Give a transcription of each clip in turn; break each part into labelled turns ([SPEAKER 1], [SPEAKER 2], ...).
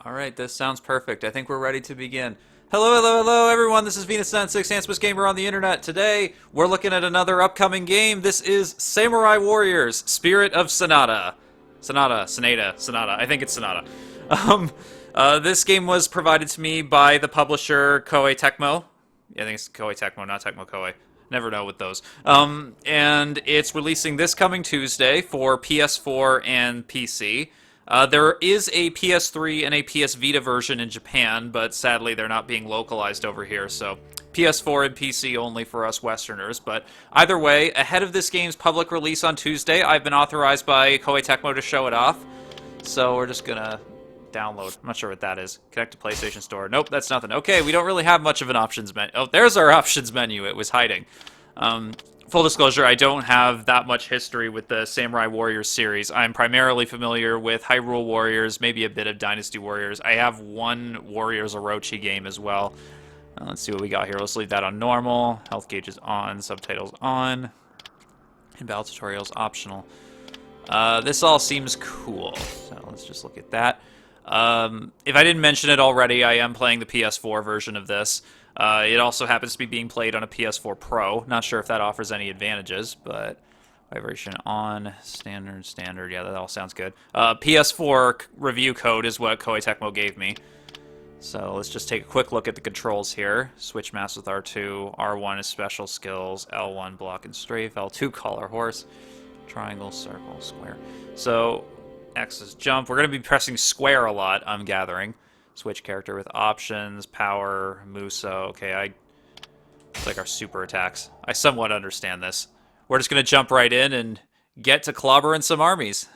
[SPEAKER 1] Alright, this sounds perfect. I think we're ready to begin. Hello, hello, hello, everyone. This is VenusZen, sixth handsomest gamer on the internet. Today, we're looking at another upcoming game. This is Samurai Warriors, Spirit of Sanada. Sanada. I think it's Sanada. This game was provided to me by the publisher Koei Tecmo. Yeah, I think it's Koei Tecmo, not Tecmo Koei. Never know with those. And it's releasing this coming Tuesday for PS4 and PC. There is a PS3 and a PS Vita version in Japan, but sadly they're not being localized over here, so PS4 and PC only for us Westerners. But either way, ahead of this game's public release on Tuesday, I've been authorized by Koei Tecmo to show it off. So we're just gonna download. I'm not sure what that is. Connect to PlayStation Store. Nope, that's nothing. Okay, we don't really have much of an options menu. Oh, there's our options menu. It was hiding. Full disclosure, I don't have that much history with the Samurai Warriors series. I'm primarily familiar with Hyrule Warriors, maybe a bit of Dynasty Warriors. I have one Warriors Orochi game as well. Let's see what we got here. Let's leave that on normal. Health gauge is on. Subtitles on. And battle tutorials optional. This all seems cool. So let's just look at that. If I didn't mention it already, I am playing the PS4 version of this. It also happens to be being played on a PS4 Pro. Not sure if that offers any advantages, but vibration on, standard. Yeah, that all sounds good. PS4 review code is what Koei Tecmo gave me. So let's just take a quick look at the controls here. Switch mass with R2. R1 is special skills. L1 block and strafe. L2 collar horse. Triangle, circle, square. So X is jump. We're going to be pressing square a lot, I'm gathering. Switch character with options, power, Muso. Okay, it's like our super attacks. I somewhat understand this. We're just going to jump right in and get to clobbering some armies.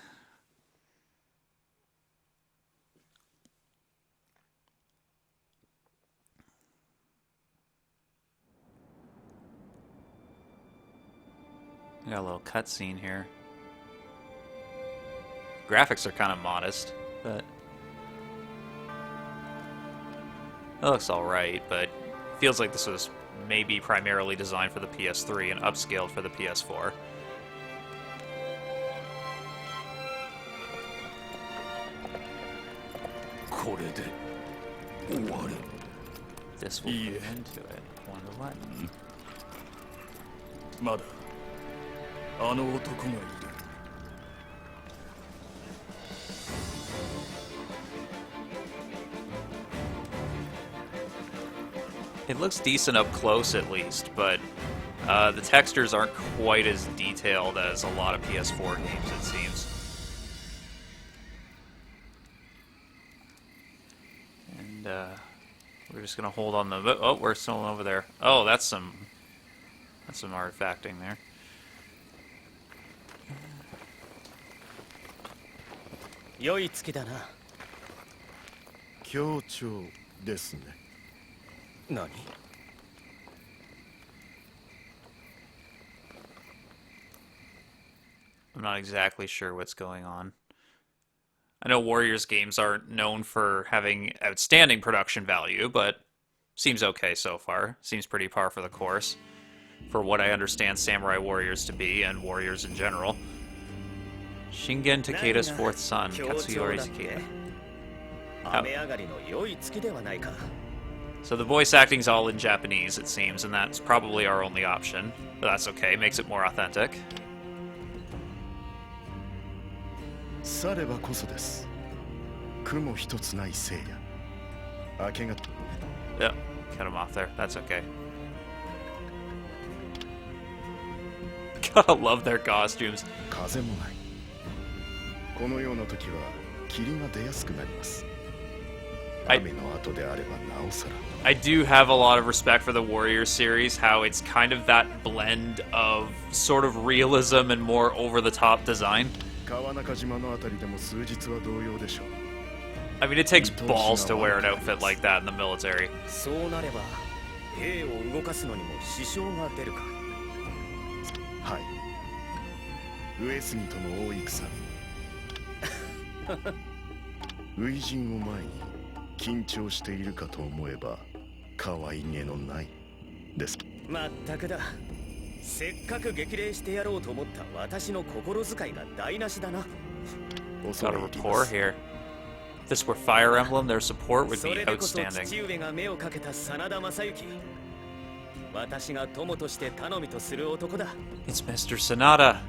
[SPEAKER 1] We got a little cutscene here. Graphics are kind of modest, but it looks alright, but feels like this was maybe primarily designed for the PS3 and upscaled for the PS4. This will put into it. Wonder what? It looks decent up close, at least, but the textures aren't quite as detailed as a lot of PS4 games, it seems. And we're just gonna hold on the. Oh, we're still over there. Oh, that's some artifacting there.
[SPEAKER 2] 良い月だな。
[SPEAKER 3] 強調ですね。
[SPEAKER 2] 何？
[SPEAKER 1] I'm not exactly sure what's going on. I know Warriors games aren't known for having outstanding production value, but seems okay so far. Seems pretty par for the course for what I understand Samurai Warriors to be and Warriors in general. Shingen Takeda's fourth son, Katsuyori Takeda. Oh. So the voice acting's all in Japanese, it seems, and that's probably our only option. But that's okay, makes it more authentic. Yep, cut him off there. That's okay. Gotta love their costumes. I do have a lot of respect for the Warrior series, how it's kind of that blend of sort of realism and more over-the-top design. I mean, it takes balls to wear an outfit like that in the military. Got a rapport here. If this were Fire Emblem, their support would
[SPEAKER 2] そ
[SPEAKER 1] be
[SPEAKER 2] れでこそ
[SPEAKER 1] outstanding.
[SPEAKER 2] 父上が目をかけた真田正幸。私が友として頼みとする男だ。
[SPEAKER 1] It's Mr. Sanada.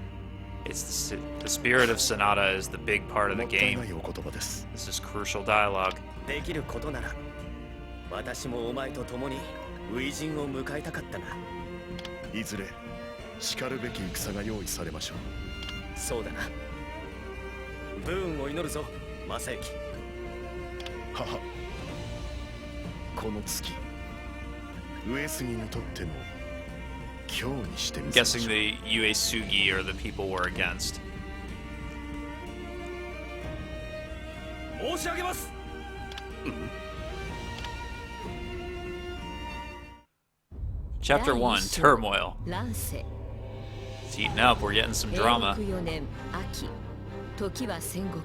[SPEAKER 1] It's the spirit of Sanada is the big part of the
[SPEAKER 3] もったい
[SPEAKER 1] game.
[SPEAKER 3] ないお言葉です。
[SPEAKER 1] This is crucial dialogue.
[SPEAKER 2] できることなら、私もお前と共に初陣を迎えたかったな。
[SPEAKER 3] いずれ叱るべき戦が用意されましょう。
[SPEAKER 2] そうだな。武運を祈るぞ、正幸。
[SPEAKER 3] 母。この月、上杉にとっての今日にしてみせましょ
[SPEAKER 1] Guessing
[SPEAKER 3] う。
[SPEAKER 1] the Uesugi are the people we're against.
[SPEAKER 2] 申し上げます。
[SPEAKER 1] Chapter 1, Turmoil.
[SPEAKER 4] 乱世
[SPEAKER 1] It's heating up. We're getting some
[SPEAKER 4] 永
[SPEAKER 1] drama.
[SPEAKER 4] 禄4年秋時は戦国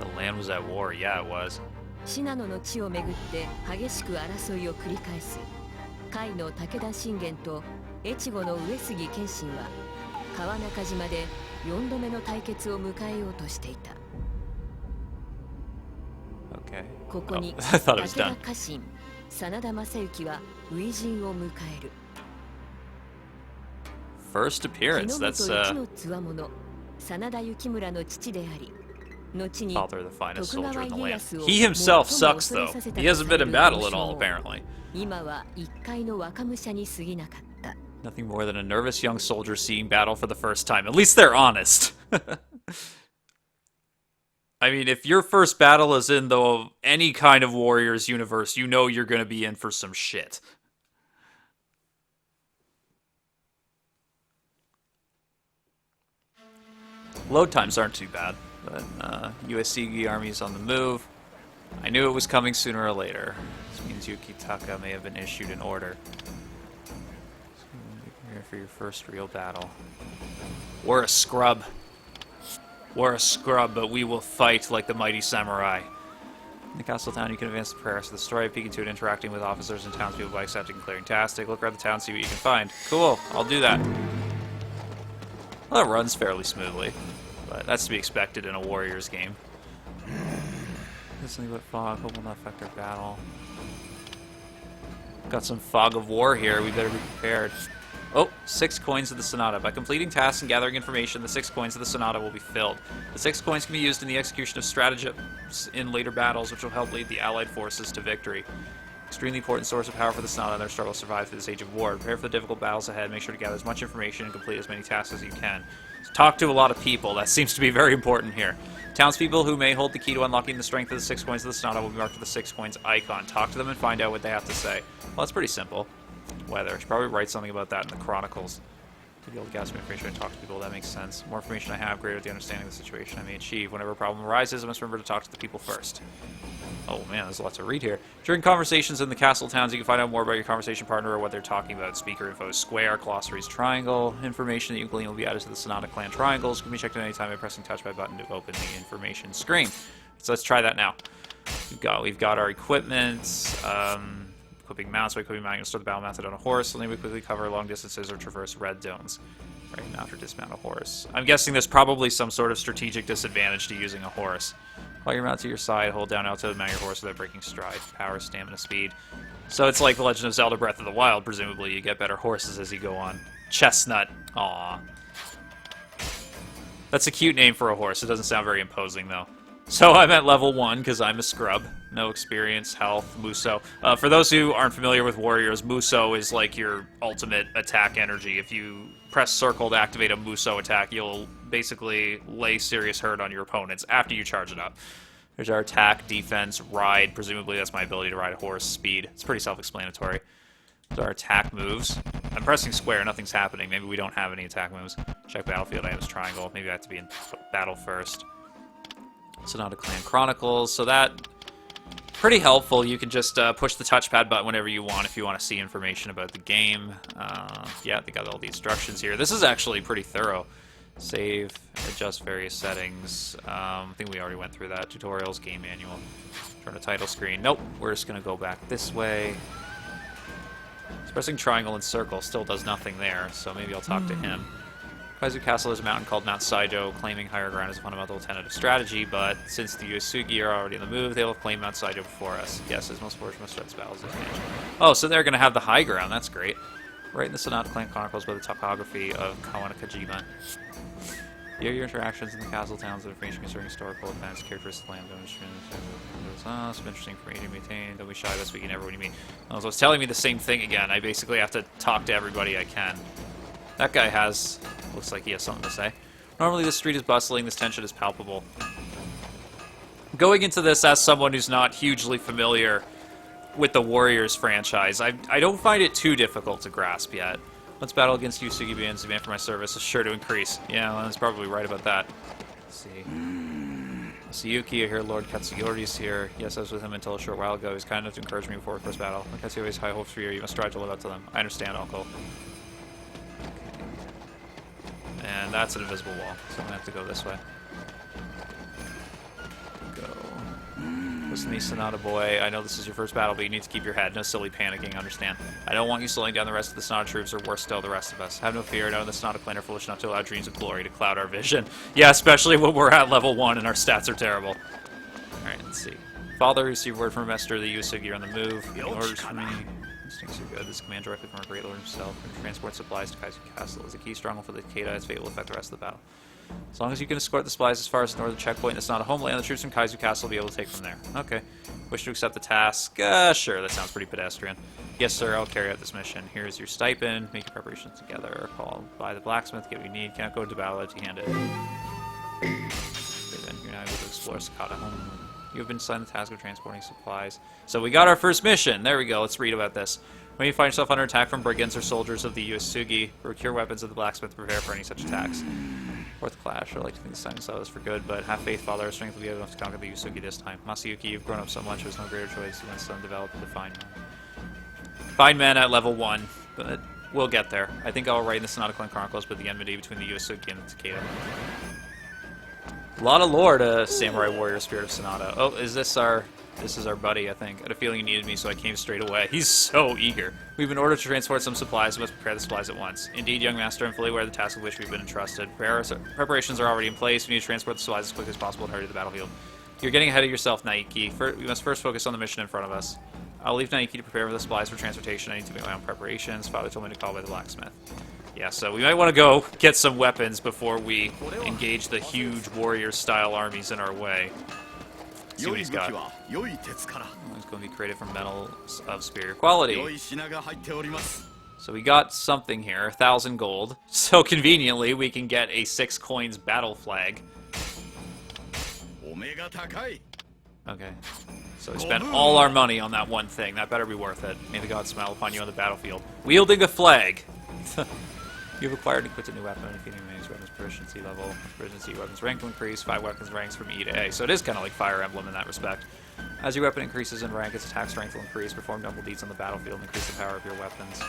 [SPEAKER 1] The land was at war. Yeah, it was.
[SPEAKER 4] 信濃の地をめぐって激しく争いを繰り返す甲斐の武田信玄と越後の上杉謙信は川中島で4度目の対決を迎えようとしていた。
[SPEAKER 1] Okay.
[SPEAKER 4] ここに
[SPEAKER 1] I thought it
[SPEAKER 4] 武
[SPEAKER 1] was
[SPEAKER 4] 田
[SPEAKER 1] done.
[SPEAKER 4] 家臣真田正幸は初陣を迎える。
[SPEAKER 1] First
[SPEAKER 4] 日
[SPEAKER 1] appearance.
[SPEAKER 4] の
[SPEAKER 1] That's
[SPEAKER 4] 本一の強者真田幸村の父であり後に
[SPEAKER 1] Father, the finest
[SPEAKER 4] 徳
[SPEAKER 1] soldier
[SPEAKER 4] 川
[SPEAKER 1] in the
[SPEAKER 4] 家
[SPEAKER 1] land.
[SPEAKER 4] 康を
[SPEAKER 1] He himself
[SPEAKER 4] 最も
[SPEAKER 1] sucks,
[SPEAKER 4] 恐れ
[SPEAKER 1] though.
[SPEAKER 4] させた
[SPEAKER 1] He hasn't been in
[SPEAKER 4] とされる
[SPEAKER 1] battle
[SPEAKER 4] 武
[SPEAKER 1] at
[SPEAKER 4] 将
[SPEAKER 1] all, apparently.
[SPEAKER 4] 今は一介の若武者に過ぎなかった。
[SPEAKER 1] Nothing more than a nervous young soldier seeing battle for the first time. At least they're honest. I mean, if your first battle is in the any kind of Warriors universe, you know you're going to be in for some shit. Load times aren't too bad, but USCG army is on the move. I knew it was coming sooner or later. This means Yukitaka may have been issued an order. Prepare for your first real battle. We're a scrub. We're a scrub, but we will fight like the mighty samurai. In the castle town, you can advance the progress of the story, peek into it, interacting with officers and townspeople by accepting and clearing tasks. Take a look around the town, see what you can find. Cool, I'll do that. Well, that runs fairly smoothly, but that's to be expected in a Warriors game. Listening but fog, hope will not affect our battle. Got some fog of war here, we better be prepared. Oh, 6 coins of the Sanada. By completing tasks and gathering information, the 6 coins of the Sanada will be filled. The 6 coins can be used in the execution of stratagems in later battles, which will help lead the allied forces to victory. Extremely important source of power for the Sanada and their struggle to survive through this age of war. Prepare for the difficult battles ahead. Make sure to gather as much information and complete as many tasks as you can. So talk to a lot of people. That seems to be very important here. Townspeople who may hold the key to unlocking the strength of the 6 coins of the Sanada will be marked with the 6 coins icon. Talk to them and find out what they have to say. Well, that's pretty simple. Weather. I should probably write something about that in the Chronicles. To be able to gather some information and talk to people, that makes sense. The more information I have, greater the understanding of the situation I may achieve. Whenever a problem arises, I must remember to talk to the people first. Oh man, there's lots to read here. During conversations in the castle towns, you can find out more about your conversation partner or what they're talking about. Speaker info is square, glossaries triangle. Information that you glean will be added to the Sanada clan triangles. Can be checked at any time by pressing touchpad button to open the information screen. So let's try that now. We've got our equipment. Equipping mounts by equipping mount, you'll start the battle mounted on a horse. Only we quickly cover long distances or traverse red zones. Right now after dismount a horse. I'm guessing there's probably some sort of strategic disadvantage to using a horse. While you're mounted to your side, hold down L to mount your horse without breaking stride. Power, stamina, speed. So it's like The Legend of Zelda Breath of the Wild, presumably you get better horses as you go on. Chestnut. Aww. That's a cute name for a horse. It doesn't sound very imposing, though. So I'm at level 1 because I'm a scrub. No experience, health, Muso. For those who aren't familiar with Warriors, Muso is like your ultimate attack energy. If you press circle to activate a Muso attack, you'll basically lay serious hurt on your opponents after you charge it up. There's our attack, defense, ride. Presumably that's my ability to ride a horse, speed. It's pretty self-explanatory. There's our attack moves. I'm pressing square, nothing's happening. Maybe we don't have any attack moves. Check battlefield items, triangle. Maybe I have to be in battle first. Sanada Clan Chronicles, so that pretty helpful. You can just push the touchpad button whenever you want if you want to see information about the game. Yeah, they got all the instructions here. This is actually pretty thorough. Save, adjust various settings. I think we already went through that. Tutorials, game manual. Turn a title screen. Nope, we're just going to go back this way. Pressing triangle and circle still does nothing there, so maybe I'll talk to him. Kaizu Castle is a mountain called Mount Saijo. Claiming higher ground is a fundamental tenet of strategy, but since the Yusugi are already on the move, they will have claimed Mount Saijo before us. Yes, as most forged must start its battles. Oh, so they're going to have the high ground. That's great. Right in the Sanada Clan Chronicles by the topography of Kawanakajima. Here are your interactions in the castle towns that are ranging concerning historical events, characteristic land, some interesting for me to maintain. Don't be shy, this week you never when you meet. Oh, so it's telling me the same thing again. I basically have to talk to everybody I can. That guy looks like he has something to say. Normally this street is bustling, this tension is palpable. Going into this as someone who's not hugely familiar with the Warriors franchise, I don't find it too difficult to grasp yet. Let's battle against Yusugi bands. Demand for my service is sure to increase. Yeah, well, that's probably right about that. Let's see. Masayuki, I hear Lord Katsuyori is here. Yes, I was with him until a short while ago. He's kind enough to encourage me before first battle. Katsuyori has high hopes for you. You must strive to live up to them. I understand, Uncle. And that's an invisible wall, so I'm gonna have to go this way. Go. Listen to me, Sanada boy. I know this is your first battle, but you need to keep your head. No silly panicking, understand? I don't want you slowing down the rest of the Sanada troops, or worse still, the rest of us. Have no fear. None of the Sanada clan are foolish enough to allow dreams of glory to cloud our vision. Yeah, especially when we're at level 1 and our stats are terrible. Alright, let's see. Father, receive word from Master the Yusugi are on the move. Any orders for me? Instincts are good. This command directly from our great lord himself. And transport supplies to Kaizu Castle is a key stronghold for the Takeda. Its fate will affect the rest of the battle. As long as you can escort the supplies as far as the northern checkpoint, it's not a homeland. The troops from Kaizu Castle will be able to take from there. Okay. Wish to accept the task? Sure. That sounds pretty pedestrian. Yes, sir. I'll carry out this mission. Here's your stipend. Make your preparations together. Call by the blacksmith. Get what you need. Can't go to battle empty-handed. Okay, then you're now able to explore Sakata home. You have been assigned the task of transporting supplies. So we got our first mission. There we go. Let's read about this. When you find yourself under attack from brigands or soldiers of the Yusugi, procure weapons of the blacksmith to prepare for any such attacks. Fourth clash. I'd like to think this time saw this for good, but have faith, Father. Our strength will be enough to conquer the Yusugi this time. Masayuki, you've grown up so much, there's no greater choice than son develop into fine men. Fine men at level 1, but we'll get there. I think I'll write in the Sanada Clan Chronicles about the enmity between the Yusugi and the Takeda. A lot of lore to Samurai Warrior Spirit of Sanada. Oh, this is our buddy, I think. I had a feeling he needed me, so I came straight away. He's so eager. We've been ordered to transport some supplies. We must prepare the supplies at once. Indeed, young master, I'm fully aware of the task with which we've been entrusted. Preparations are already in place. We need to transport the supplies as quickly as possible and hurry to the battlefield. You're getting ahead of yourself, Naiki. We must first focus on the mission in front of us. I'll leave Naiki to prepare for the supplies for transportation. I need to make my own preparations. Father told me to call by the blacksmith. Yeah, so we might want to go get some weapons before we engage the huge warrior-style armies in our way. See what he's got. Oh, he's going to be created from metals of superior quality. So we got something here, 1,000 gold. So conveniently, we can get a 6 coins battle flag. Okay. So we spent all our money on that one thing. That better be worth it. May the gods smile upon you on the battlefield. Wielding a flag. You've acquired and equipped a new weapon. Defeating enemy's weapons proficiency level. Proficiency weapons rank will increase. 5 weapons ranks from E to A. So it is kind of like Fire Emblem in that respect. As your weapon increases in rank, its attack strength will increase. Perform noble deeds on the battlefield and increase the power of your weapons.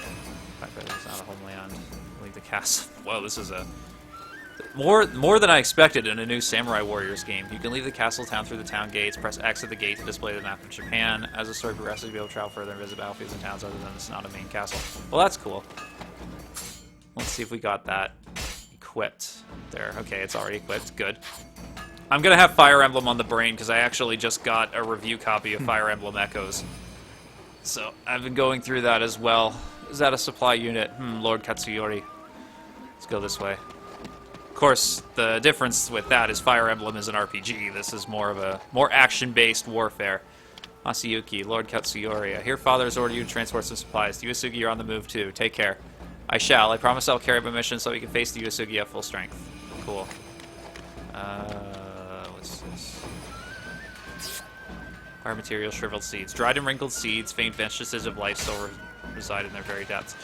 [SPEAKER 1] It's not a homeland. Leave the castle. Whoa, this is a... More than I expected in a new Samurai Warriors game. You can leave the castle town through the town gates, press X at the gate to display the map of Japan. As the story progresses, you'll be able to travel further and visit battlefields and towns other than the Sanada main castle. Well, that's cool. Let's see if we got that equipped there. Okay, it's already equipped. Good. I'm going to have Fire Emblem on the brain because I actually just got a review copy of Fire Emblem Echoes. So I've been going through that as well. Is that a supply unit? Lord Katsuyori. Let's go this way. Of course, the difference with that is Fire Emblem is an RPG. This is more action-based warfare. Masayuki, Lord Katsuyori. I hear Father has ordered you to transport some supplies. The Yusugi, you're on the move too. Take care. I shall. I promise I'll carry out my mission so we can face the Yusugi at full strength. Cool. What's this? Fire material, shriveled seeds. Dried and wrinkled seeds, faint vestiges of life still reside in their very depths.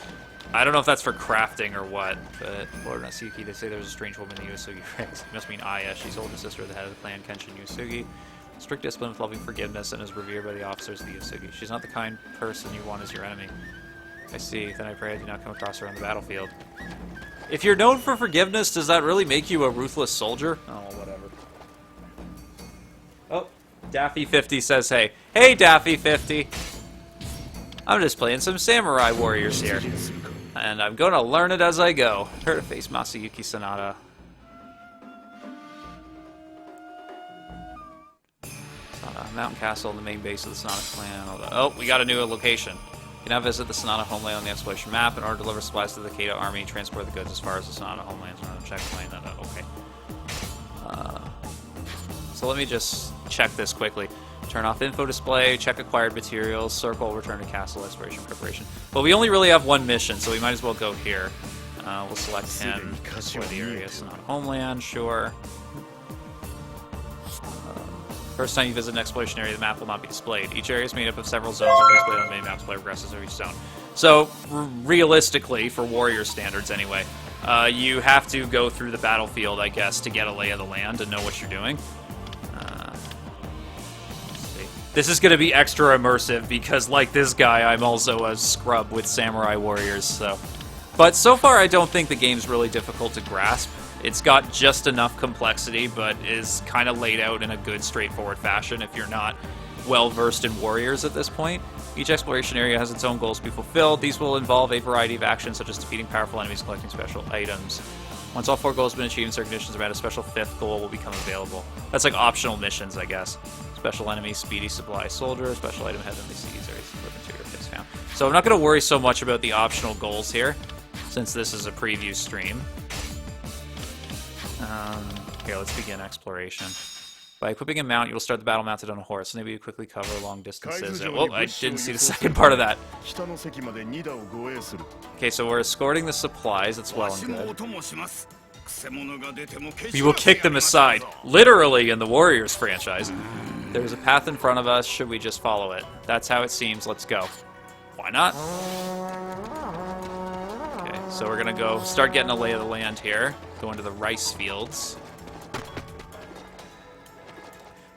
[SPEAKER 1] I don't know if that's for crafting or what, but Lord Nasuki, they say there's a strange woman in the Yusugi ranks. It must mean Aya. She's older sister of the head of the clan, Kenshin Yusugi. Strict discipline with loving forgiveness and is revered by the officers of the Yusugi. She's not the kind person you want as your enemy. I see. Then I pray I do not come across her on the battlefield. If you're known for forgiveness, does that really make you a ruthless soldier? Oh, whatever. Oh, Daffy50 says, hey. Hey, Daffy50! I'm just playing some Samurai Warriors here. And I'm going to learn it as I go. Prepare to face Masayuki Sanada. Mountain Castle, the main base of the Sanada clan. Oh, we got a new location. You can now visit the Sanada homeland on the exploration map in order to deliver supplies to the Kata army, transport the goods as far as the Sanada homelands. Check that out. Okay. So let me just check this quickly. Turn off info display, check acquired materials, circle, return to castle, exploration preparation. But we only really have one mission, so we might as well go here. We'll select him, explore the area, Sanada homeland, sure. First time you visit an exploration area, the map will not be displayed. Each area is made up of several zones and will be displayed on the main map as player progresses through each zone. So, realistically, for warrior standards anyway, you have to go through the battlefield, I guess, to get a lay of the land and know what you're doing. Let's see. This is going to be extra immersive because, like this guy, I'm also a scrub with samurai warriors. So, but so far, I don't think the game's really difficult to grasp. It's got just enough complexity, but is kind of laid out in a good, straightforward fashion if you're not well-versed in warriors at this point. Each exploration area has its own goals to be fulfilled. These will involve a variety of actions, such as defeating powerful enemies and collecting special items. Once all 4 goals have been achieved and certain conditions are met, a special 5th goal will become available. That's like optional missions, I guess. Special enemy, speedy supply soldier, special item, heavenly seeds, or material kits found. So I'm not going to worry so much about the optional goals here, since this is a preview stream. Here, let's begin exploration. By equipping a mount, you will start the battle mounted on a horse, enable you to quickly cover long distances. Oh, I didn't see the second part of that. Okay, so we're escorting the supplies. That's well and good. We will kick them aside, literally in the Warriors franchise. There's a path in front of us. Should we just follow it? That's how it seems. Let's go. Why not? Okay, so we're gonna go start getting a lay of the land here. Go into the rice fields.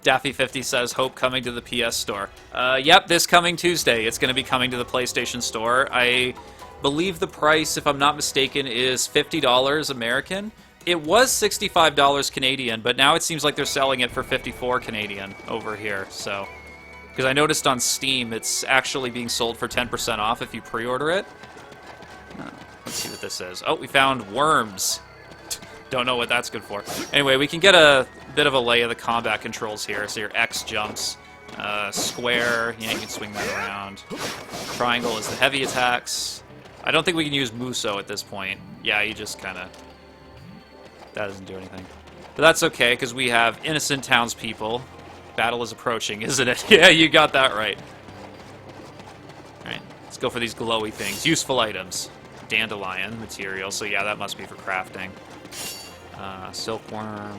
[SPEAKER 1] Daffy50 says, hope coming to the PS Store. Yep, this coming Tuesday. It's going to be coming to the PlayStation Store. I believe the price, if I'm not mistaken, is $50 American. It was $65 Canadian, but now it seems like they're selling it for $54 Canadian over here. So, because I noticed on Steam, it's actually being sold for 10% off if you pre-order it. Let's see what this is. Oh, we found worms. Don't know what that's good for. Anyway, we can get a bit of a lay of the combat controls here. So your X jumps, square, yeah, you can swing that around. Triangle is the heavy attacks. I don't think we can use Muso at this point. Yeah, you just kind of... That doesn't do anything. But that's okay, because we have innocent townspeople. Battle is approaching, isn't it? Yeah, you got that right. Alright, let's go for these glowy things. Useful items. Dandelion material, so yeah, that must be for crafting. Silkworm.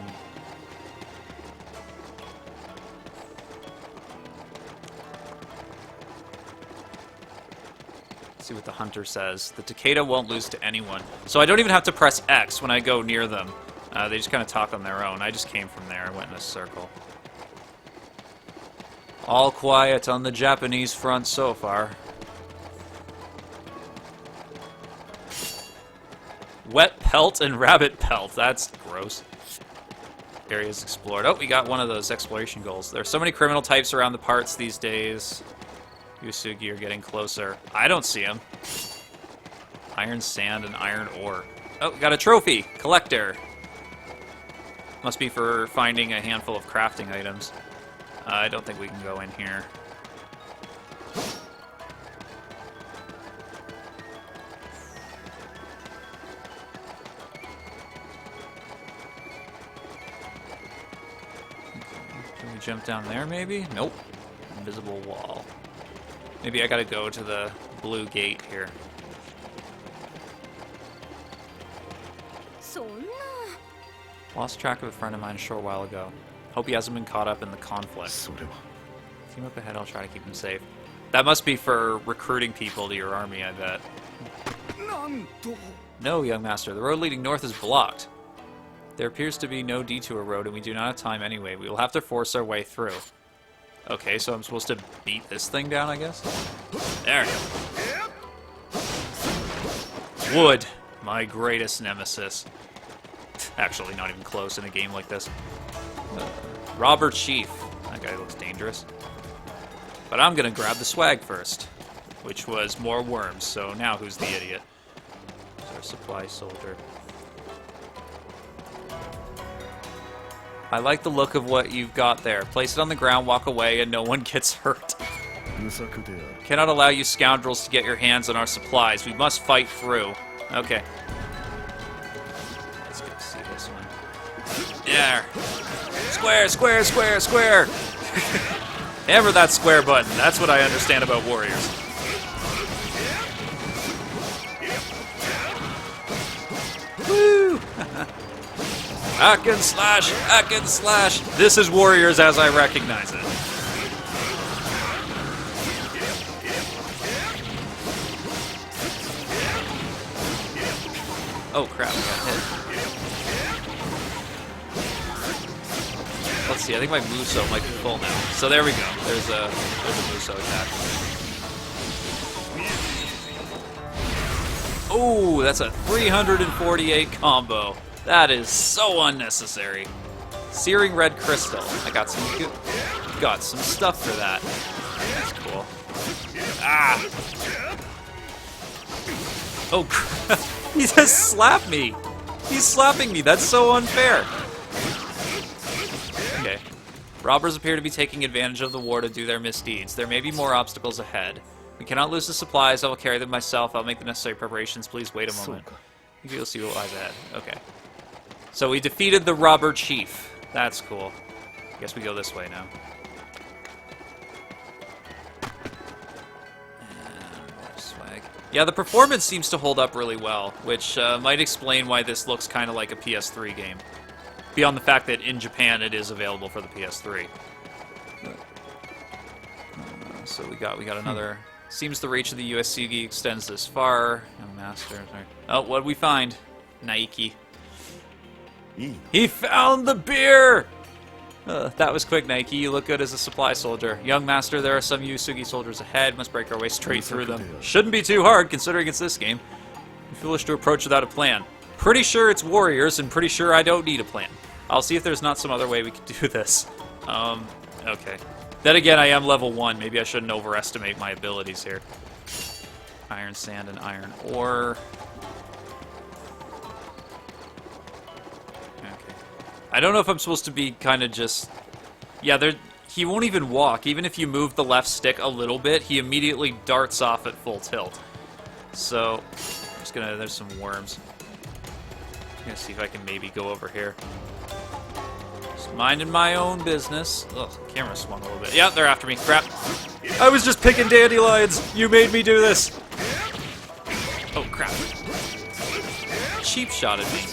[SPEAKER 1] Let's see what the hunter says. The Takeda won't lose to anyone. So I don't even have to press X when I go near them. They just kind of talk on their own. I just came from there. I went in a circle. All quiet on the Japanese front so far. Wet pelt and rabbit pelt. That's gross. Areas explored. Oh, we got one of those exploration goals. There are so many criminal types around the parts these days. Yusugi are getting closer. I don't see them. Iron sand and iron ore. Oh, we got a trophy. Collector. Must be for finding a handful of crafting items. I don't think we can go in here. Jump down there, maybe? Nope. Invisible wall. Maybe I gotta go to the blue gate here. Lost track of a friend of mine a short while ago. Hope he hasn't been caught up in the conflict. Team up ahead, I'll try to keep him safe. That must be for recruiting people to your army, I bet. No, young master. The road leading north is blocked. There appears to be no detour road, and we do not have time anyway. We will have to force our way through. Okay, so I'm supposed to beat this thing down, I guess? There we go. Wood, my greatest nemesis. Actually, not even close in a game like this. Robber Chief. That guy looks dangerous. But I'm gonna grab the swag first, which was more worms, so now who's the idiot? supply soldier. I like the look of what you've got there. Place it on the ground, walk away, and no one gets hurt.
[SPEAKER 3] 無策である
[SPEAKER 1] Cannot allow you scoundrels to get your hands on our supplies. We must fight through. Okay. Let's go see this one. There. Square, square, square, square. Hammer that square button. That's what I understand about warriors. Woo! Hack and slash, hack and slash. This is warriors as I recognize it. Oh crap, I got hit. Let's see, I think my Muso might be full now. So there we go. There's a Muso attack. Oh, that's a 348 combo. That is so unnecessary. Searing red crystal. I got some stuff for that. That's cool. Ah! Oh crap. He just slapped me. He's slapping me. That's so unfair. Okay. Robbers appear to be taking advantage of the war to do their misdeeds. There may be more obstacles ahead. We cannot lose the supplies. I will carry them myself. I'll make the necessary preparations. Please wait a moment. You'll see what lies ahead. Okay. So we defeated the robber chief. That's cool. I guess we go this way now. Swag. Yeah, the performance seems to hold up really well, which might explain why this looks kind of like a PS3 game. Beyond the fact that in Japan it is available for the PS3. So we got another. Seems the reach of the USCG extends this far. Young master. Oh, what'd we find? Naiki. He found the beer! That was quick, Nike. You look good as a supply soldier. Young master, there are some Yusugi soldiers ahead. Must break our way straight through them. Shouldn't be too hard, considering it's this game. I'm foolish to approach without a plan. Pretty sure it's warriors, and pretty sure I don't need a plan. I'll see if there's not some other way we could do this. Okay. Then again, I am level 1. Maybe I shouldn't overestimate my abilities here. Iron sand and iron ore. I don't know if I'm supposed to be kind of just... Yeah, he won't even walk. Even if you move the left stick a little bit, he immediately darts off at full tilt. So, I'm just gonna... There's some worms. I'm gonna see if I can maybe go over here. Just minding my own business. Ugh, camera swung a little bit. Yeah, they're after me. Crap. I was just picking dandelions. You made me do this. Oh, crap. Cheap shot at me.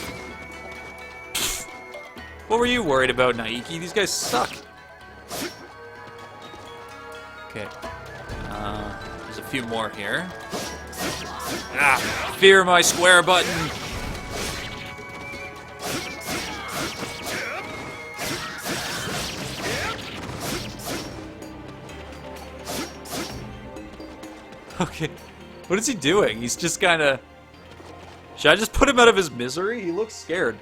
[SPEAKER 1] What were you worried about, Naiki? These guys suck. Okay. There's a few more here. Ah! Fear my square button! Okay. What is he doing? He's just kinda... Should I just put him out of his misery? He looks scared.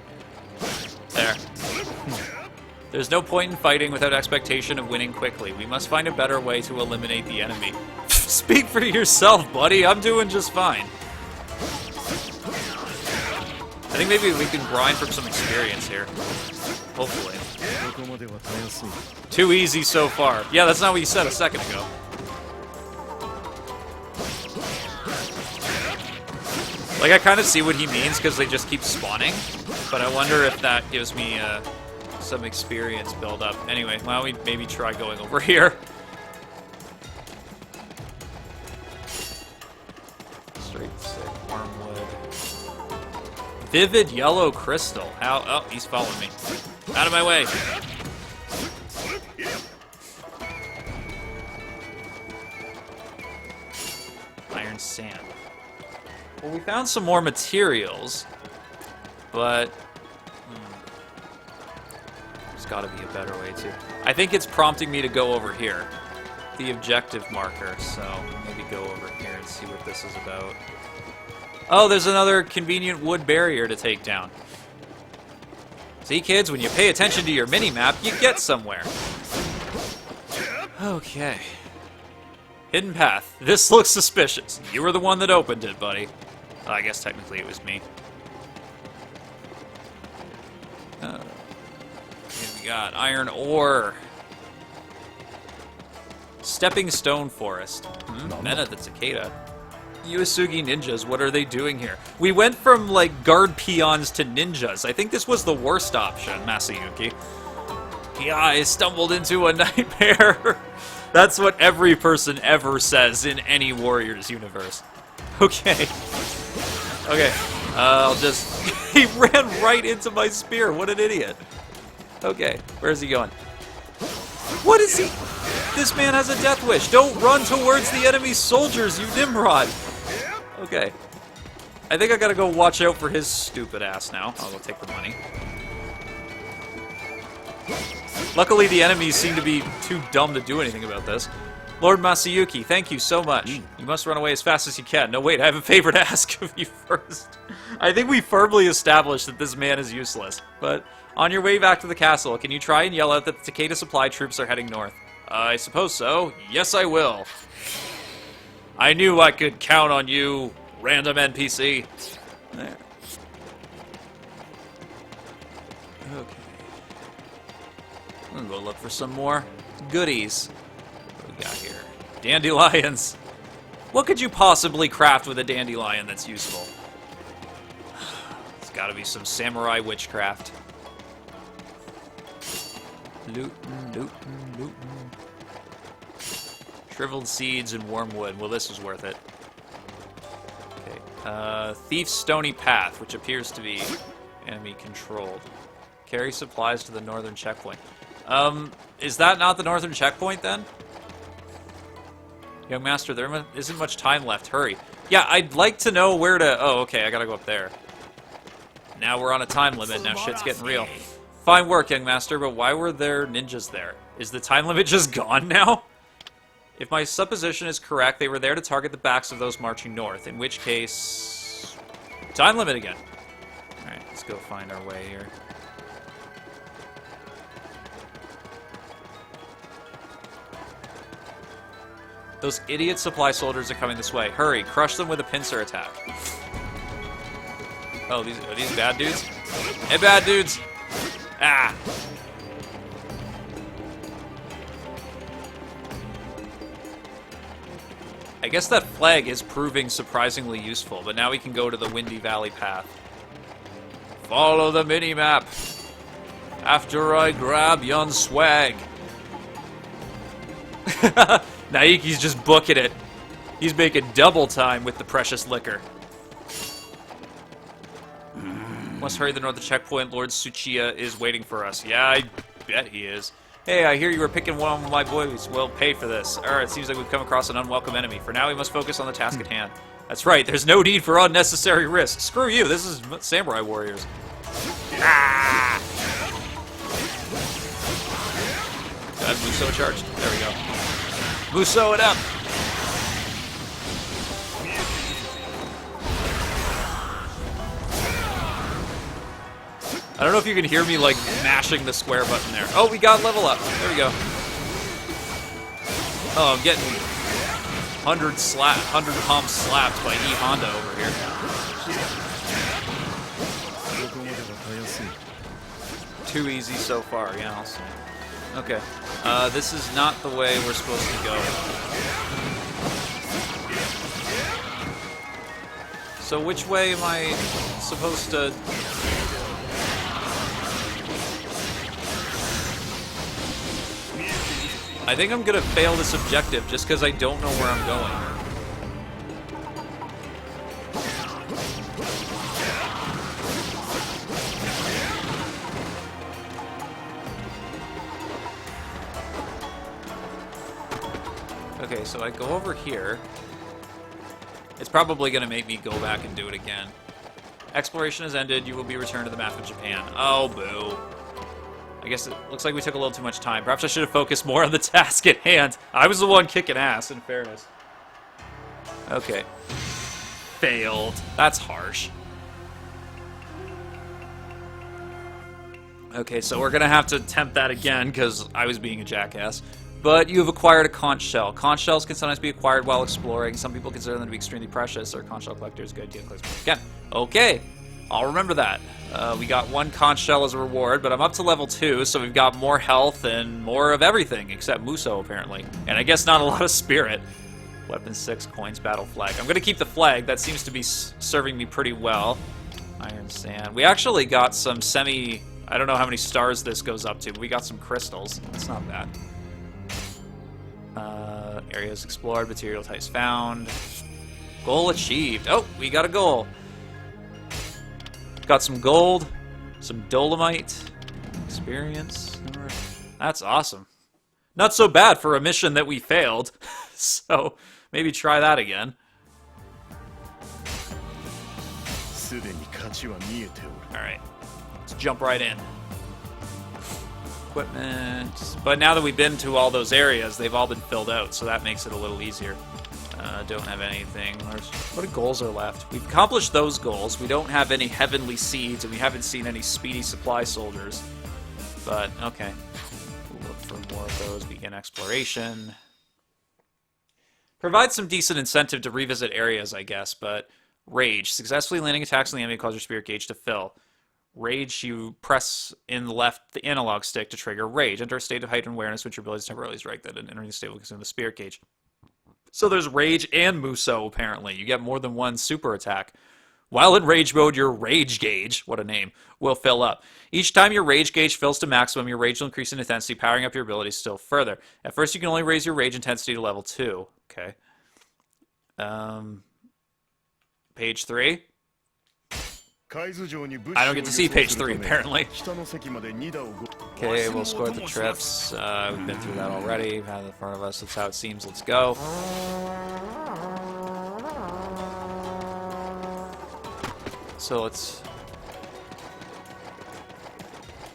[SPEAKER 1] There. There's no point in fighting without expectation of winning quickly. We must find a better way to eliminate the enemy. Speak for yourself, buddy. I'm doing just fine. I think maybe we can grind for some experience here. Hopefully. Too easy so far. Yeah, that's not what you said a second ago. Like, I kind of see what he means because they just keep spawning, but I wonder if that gives me some experience build up. Anyway, why don't we maybe try going over here? Straight stick, wormwood. Vivid yellow crystal. How? Oh, he's following me. Out of my way. Iron sand. Well, we found some more materials, but there's got to be a better way to. I think it's prompting me to go over here, the objective marker, so maybe go over here and see what this is about. Oh, there's another convenient wood barrier to take down. See, kids, when you pay attention to your mini-map, you get somewhere. Okay. Hidden path. This looks suspicious. You were the one that opened it, buddy. I guess technically it was me. Here we got iron ore. Stepping Stone Forest. Mena the Cicada. Uesugi ninjas, what are they doing here? We went from, like, guard peons to ninjas. I think this was the worst option, Masayuki. Yeah, I stumbled into a nightmare. That's what every person ever says in any Warriors universe. Okay. Okay. I'll just... He ran right into my spear. What an idiot. Okay. Where's he going? What is he... This man has a death wish. Don't run towards the enemy soldiers, you Nimrod. Okay. I think I gotta go watch out for his stupid ass now. I'll go take the money. Luckily, the enemies seem to be too dumb to do anything about this. Lord Masayuki, thank you so much. You must run away as fast as you can. No, wait, I have a favor to ask of you first. I think we firmly established that this man is useless. But on your way back to the castle, can you try and yell out that the Takeda supply troops are heading north? I suppose so. Yes, I will. I knew I could count on you, random NPC. There. Okay. I'm gonna go look for some more goodies. What do we got here? Dandelions. What could you possibly craft with a dandelion that's useful? It's gotta be some samurai witchcraft. Lootin', lootin', lootin'. Shriveled seeds and wormwood. Well, this was worth it. Okay. Thief's Stony Path, which appears to be enemy controlled. Carry supplies to the northern checkpoint. Is that not the northern checkpoint then? Young Master, there isn't much time left. Hurry. Yeah, I'd like to know where to... Oh, okay, I gotta go up there. Now we're on a time limit. Now shit's getting real. Fine work, Young Master, but why were there ninjas there? Is the time limit just gone now? If my supposition is correct, they were there to target the backs of those marching north, in which case... Time limit again. Alright, let's go find our way here. Those idiot supply soldiers are coming this way. Hurry, crush them with a pincer attack. Oh, are these bad dudes? Hey, bad dudes! Ah! I guess that flag is proving surprisingly useful, but now we can go to the Windy Valley path. Follow the mini-map. After I grab yon swag. Naiki's just booking it. He's making double time with the precious liquor. Must hurry to the northern checkpoint. Lord Tsuchiya is waiting for us. Yeah, I bet he is. Hey, I hear you were picking one of my boys. Well, pay for this. Alright, it seems like we've come across an unwelcome enemy. For now, we must focus on the task at hand. That's right, there's no need for unnecessary risk. Screw you, this is Samurai Warriors. Ah! Do I have Muso charged? There we go. Muso it up! I don't know if you can hear me, like, mashing the square button there. Oh, we got level up. There we go. Oh, I'm getting 100 pumps slapped by E Honda over here. Too easy so far, yeah, I'll say. Okay. This is not the way we're supposed to go. So which way am I supposed to... I think I'm gonna fail this objective just because I don't know where I'm going. Okay, so I go over here. It's probably gonna make me go back and do it again. Exploration has ended. You will be returned to the map of Japan. Oh, boo. I guess it looks like we took a little too much time. Perhaps I should have focused more on the task at hand. I was the one kicking ass, in fairness. Okay. Failed. That's harsh. Okay, so we're gonna have to attempt that again, because I was being a jackass. but you have acquired a conch shell. Conch shells can sometimes be acquired while exploring. Some people consider them to be extremely precious, or conch shell collectors. Good idea. Again, okay, I'll remember that. We got 1 conch shell as a reward, but I'm up to level 2, so we've got more health and more of everything, except Muso, apparently. And I guess not a lot of spirit. Weapon 6, coins, battle flag. I'm going to keep the flag. That seems to be serving me pretty well. Iron sand. We actually got some semi... I don't know how many stars this goes up to, but we got some crystals. That's not bad. Areas explored, material types found. Goal achieved. Oh, we got a goal. Got some gold, some dolomite, experience. That's awesome. Not so bad for a mission that we failed. So maybe try that again. Alright, let's jump right in. Equipment. But now that we've been to all those areas, they've all been filled out, so that makes it a little easier. Don't have anything. What goals are left? We've accomplished those goals. We don't have any heavenly seeds, and we haven't seen any speedy supply soldiers. But, okay. We'll look for more of those. Begin exploration. Provide some decent incentive to revisit areas, I guess, but... Rage. Successfully landing attacks on the enemy causes your spirit gauge to fill. Rage, you press in the analog stick to trigger Rage. Enter a state of heightened awareness, which your ability is temporarily strike that, and entering the state will consume the spirit gauge. So there's Rage and Muso, apparently. You get more than 1 super attack. While in Rage mode, your Rage gauge, what a name, will fill up. Each time your Rage gauge fills to maximum, your Rage will increase in intensity, powering up your abilities still further. At first, you can only raise your Rage intensity to level 2. Okay. Page 3. I don't get to see page 3, apparently. Okay, we'll score the trips. We've been through that already. We've had it in front of us. That's how it seems. Let's go. So let's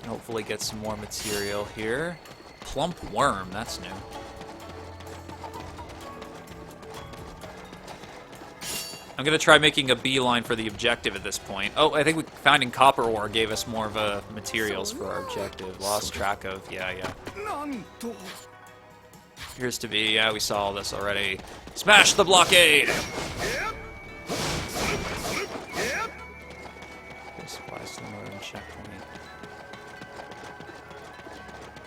[SPEAKER 1] hopefully get some more material here. Plump worm, that's new. I'm going to try making a beeline for the objective at this point. Oh, I think finding copper ore gave us more of a materials for our objective. Lost track of, yeah. Appears to be, yeah, we saw all this already. Smash the blockade! Supplies to the northern checkpoint.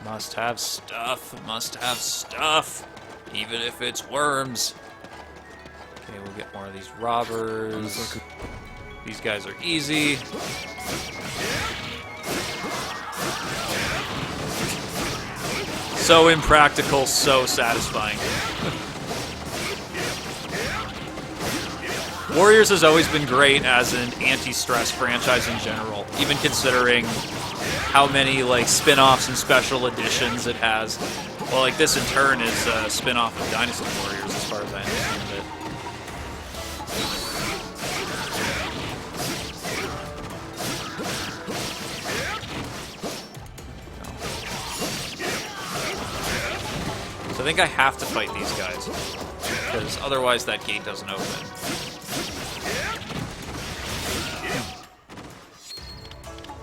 [SPEAKER 1] Must have stuff, must have stuff. Even if it's worms. Okay, we'll get more of these robbers. These guys are easy. So impractical, so satisfying. Warriors has always been great as an anti-stress franchise in general, even considering how many like spin-offs and special editions it has. Well, like this in turn is a spin-off of Dynasty Warriors as far as I understand it. So I think I have to fight these guys, because otherwise that gate doesn't open.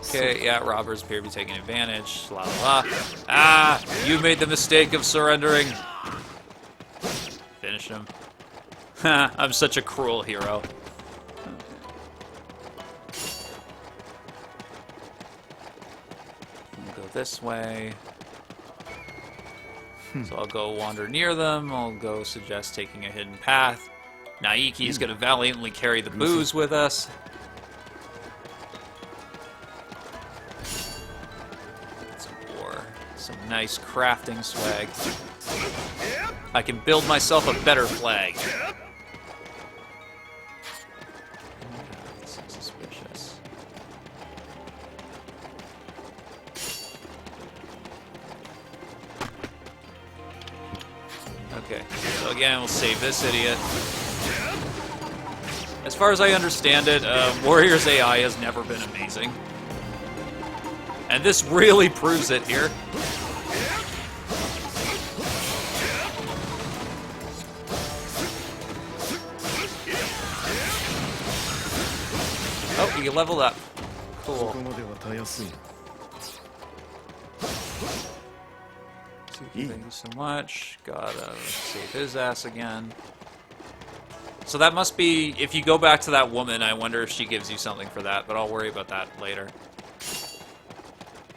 [SPEAKER 1] Okay, yeah, robbers appear to be taking advantage. La la la. Ah! You made the mistake of surrendering. Finish him. Ha! I'm such a cruel hero. We'll go this way. So I'll go wander near them. I'll go suggest taking a hidden path. Naiki is going to valiantly carry the booze with us. Some ore. Some nice crafting swag. I can build myself a better flag. Suspicious. Okay, so again, we'll save this idiot. As far as I understand it, Warriors AI has never been amazing. And this really proves it here. Oh, you leveled up. Cool. So we Thank you so much. Gotta save his ass again. So that must be, if you go back to that woman, I wonder if she gives you something for that, but I'll worry about that later.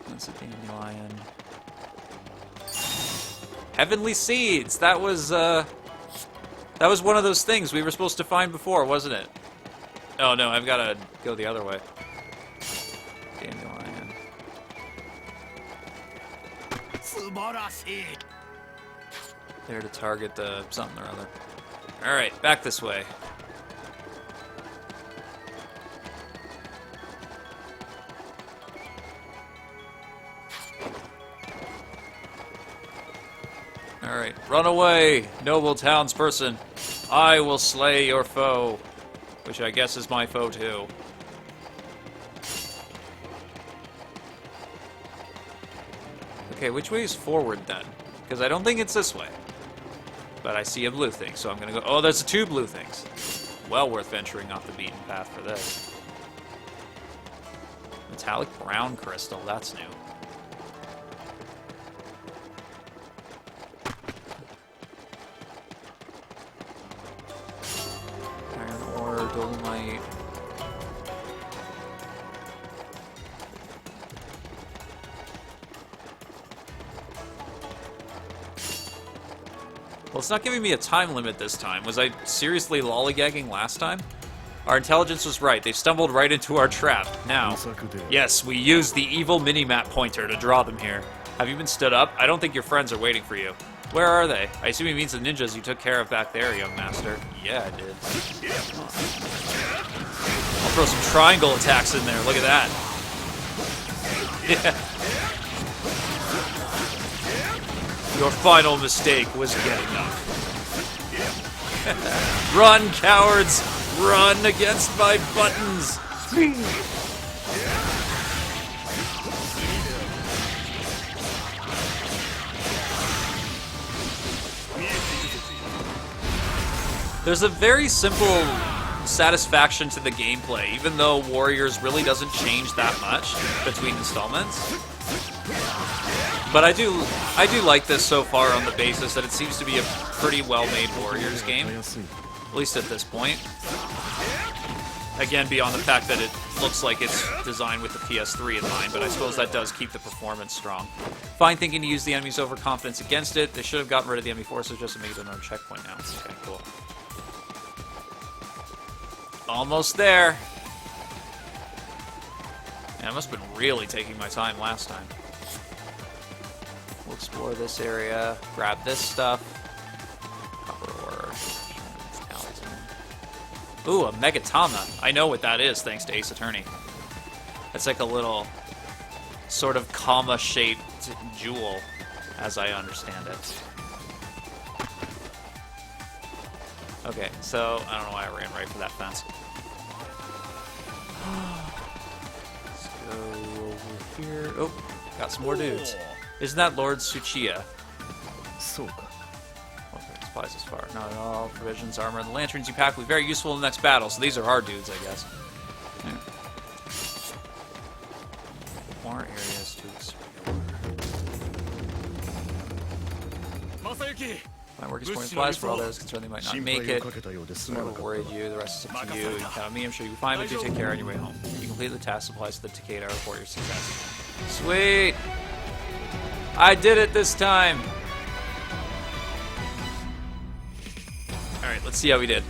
[SPEAKER 1] That's a dandelion. Heavenly Seeds! That was one of those things we were supposed to find before, wasn't it? Oh no, I've gotta go the other way. Dandelion. There to target the something or other. Alright, back this way. Alright, run away, noble townsperson. I will slay your foe. Which I guess is my foe too. Okay, which way is forward then? Because I don't think it's this way. But I see a blue thing, so I'm gonna go... Oh, there's two blue things. Well worth venturing off the beaten path for this. Metallic brown crystal, that's new. Iron ore, dolomite. Well, it's not giving me a time limit this time. Was I seriously lollygagging last time? Our intelligence was right. They stumbled right into our trap. Now, yes, we used the evil minimap pointer to draw them here. Have you been stood up? I don't think your friends are waiting for you. Where are they? I assume he means the ninjas you took care of back there, young master. Yeah, I did. I'll throw some triangle attacks in there. Look at that. Yeah. Your final mistake was getting up. Run, cowards! Run against my buttons! There's a very simple satisfaction to the gameplay, even though Warriors really doesn't change that much between installments. But I do like this so far on the basis that it seems to be a pretty well-made Warriors game, at least at this point. Again, beyond the fact that it looks like it's designed with the PS3 in mind, but I suppose that does keep the performance strong. Fine thinking to use the enemy's overconfidence against it. They should have gotten rid of the enemy forces just to make it another checkpoint now. Okay, cool. Almost there. Yeah, I must have been really taking my time last time. We'll explore this area, grab this stuff. Copper ore. Ooh, a Megatama. I know what that is, thanks to Ace Attorney. It's like a little sort of comma-shaped jewel, as I understand it. Okay, so I don't know why I ran right for that fence. Let's go over here. Oh, got some more dudes. Isn't that Lord Tsuchiya? Supplies as far. Not at all. Provisions, armor, and the lanterns you pack will be very useful in the next battle. So these are our dudes, I guess. Yeah. More areas to explore. My work is pointing flies. For all that is concerned, they might not make it. Whatever worried you, the rest is up to you. You can count on me. I'm sure you'll be fine, but do take care on your way home. You complete the task supplies to the Takeda report your success. Sweet! I did it this time! Alright, let's see how we did.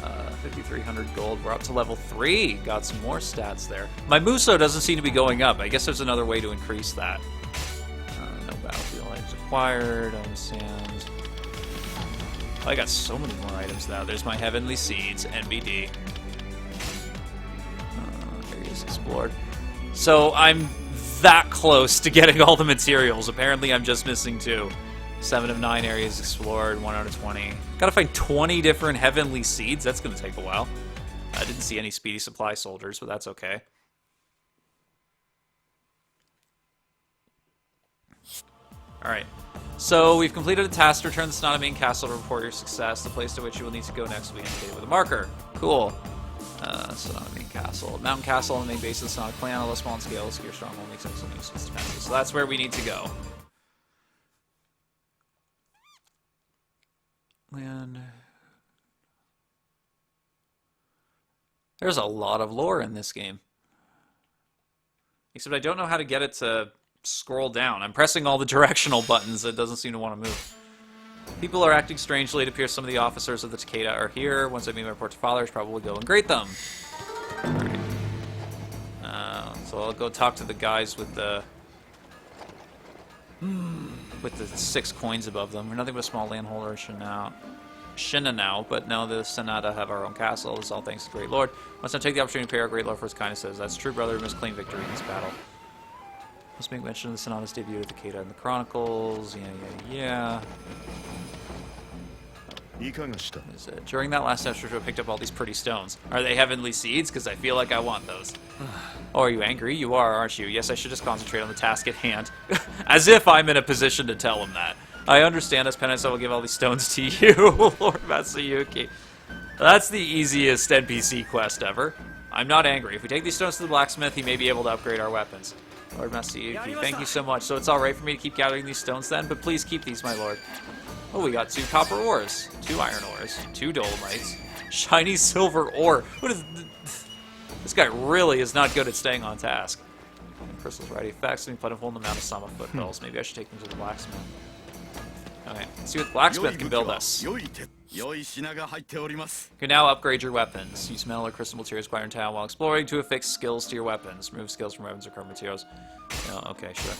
[SPEAKER 1] 5,300 gold. We're up to level 3. Got some more stats there. My Muso doesn't seem to be going up. I guess there's another way to increase that. No battlefield items acquired. Understand. Oh, I got so many more items now. There's my Heavenly Seeds, NBD. Areas explored. So I'm that close to getting all the materials. Apparently I'm just missing 2. 7 of 9 areas explored, 1 out of 20. Gotta find 20 different Heavenly Seeds. That's gonna take a while. I didn't see any speedy supply soldiers, but that's okay. Alright. So we've completed a task to return the Sanada main castle to report your success. The place to which you will need to go next will be indicated with a marker. Cool. Sanada main castle. Mountain castle on the main base of the Sanada clan. Although small in scale, secure stronghold makes excellent use of its defenses. So that's where we need to go. Land. There's a lot of lore in this game. Except I don't know how to get it to scroll down. I'm pressing all the directional buttons. It doesn't seem to want to move. People are acting strangely. It appears some of the officers of the Takeda are here. Once I meet my report to father, I should probably go and greet them. Alright. So I'll go talk to the guys with the 6 coins above them. We're nothing but a small landholder, Shinanao, but now the Sanada have our own castle. This is all thanks to the Great Lord. Must not take the opportunity to pay our Great Lord for his kindness. That's true, brother. We must claim victory in this battle. Let's make mention of the Sanada's debut at the Takeda in the Chronicles. Yeah. Is it? During that last session, I picked up all these pretty stones. Are they heavenly seeds? Because I feel like I want those. Oh, are you angry? You are, aren't you? Yes, I should just concentrate on the task at hand. As if I'm in a position to tell him that. I understand. As penance, I will give all these stones to you, Lord Matsuyuki. That's the easiest NPC quest ever. I'm not angry. If we take these stones to the blacksmith, he may be able to upgrade our weapons. Lord Matsuyuki, thank you so much. So it's alright for me to keep gathering these stones then? But please keep these, my lord. Oh, we got 2 copper ores, 2 iron ores, 2 dolomites, shiny silver ore. What is... This guy really is not good at staying on task. Crystal's variety of effects, and plentiful in the amount of Sama foothills. Maybe I should take them to the blacksmith. Okay, let's see what the blacksmith can build us. You can now upgrade your weapons. Use metal or crystal materials acquired in town while exploring to affix skills to your weapons. Remove skills from weapons or current materials. Oh, okay, sure.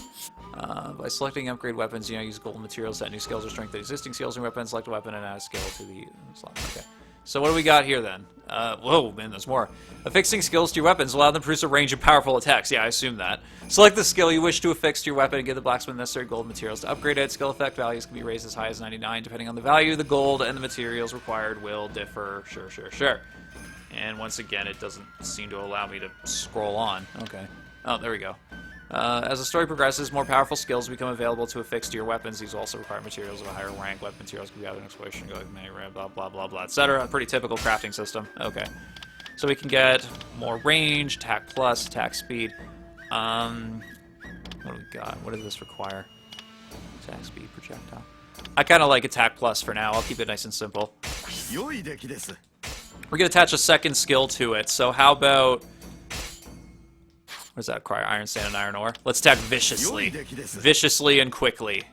[SPEAKER 1] By selecting upgrade weapons, use gold materials to add new skills or strengthen existing skills in your weapon. Select a weapon and add a skill to the slot. Okay. So what do we got here then? Whoa, man, there's more. Affixing skills to your weapons allow them to produce a range of powerful attacks. Yeah, I assume that. Select the skill you wish to affix to your weapon and give the blacksmith necessary gold materials to upgrade it. Skill effect values can be raised as high as 99, depending on the value. The gold and the materials required will differ. Sure. And once again, it doesn't seem to allow me to scroll on. Okay. Oh, there we go. As the story progresses, more powerful skills become available to affix to your weapons. These also require materials of a higher rank. Weapon materials can be gathered in exploration, blah, etc. Pretty typical crafting system. Okay. So we can get more range, attack plus, attack speed. What do we got? What does this require? Attack speed, projectile. I kind of like attack plus for now. I'll keep it nice and simple. We're going to attach a second skill to it. So how about... What does that require? Iron, sand, and iron ore. Let's attack viciously. Viciously and quickly.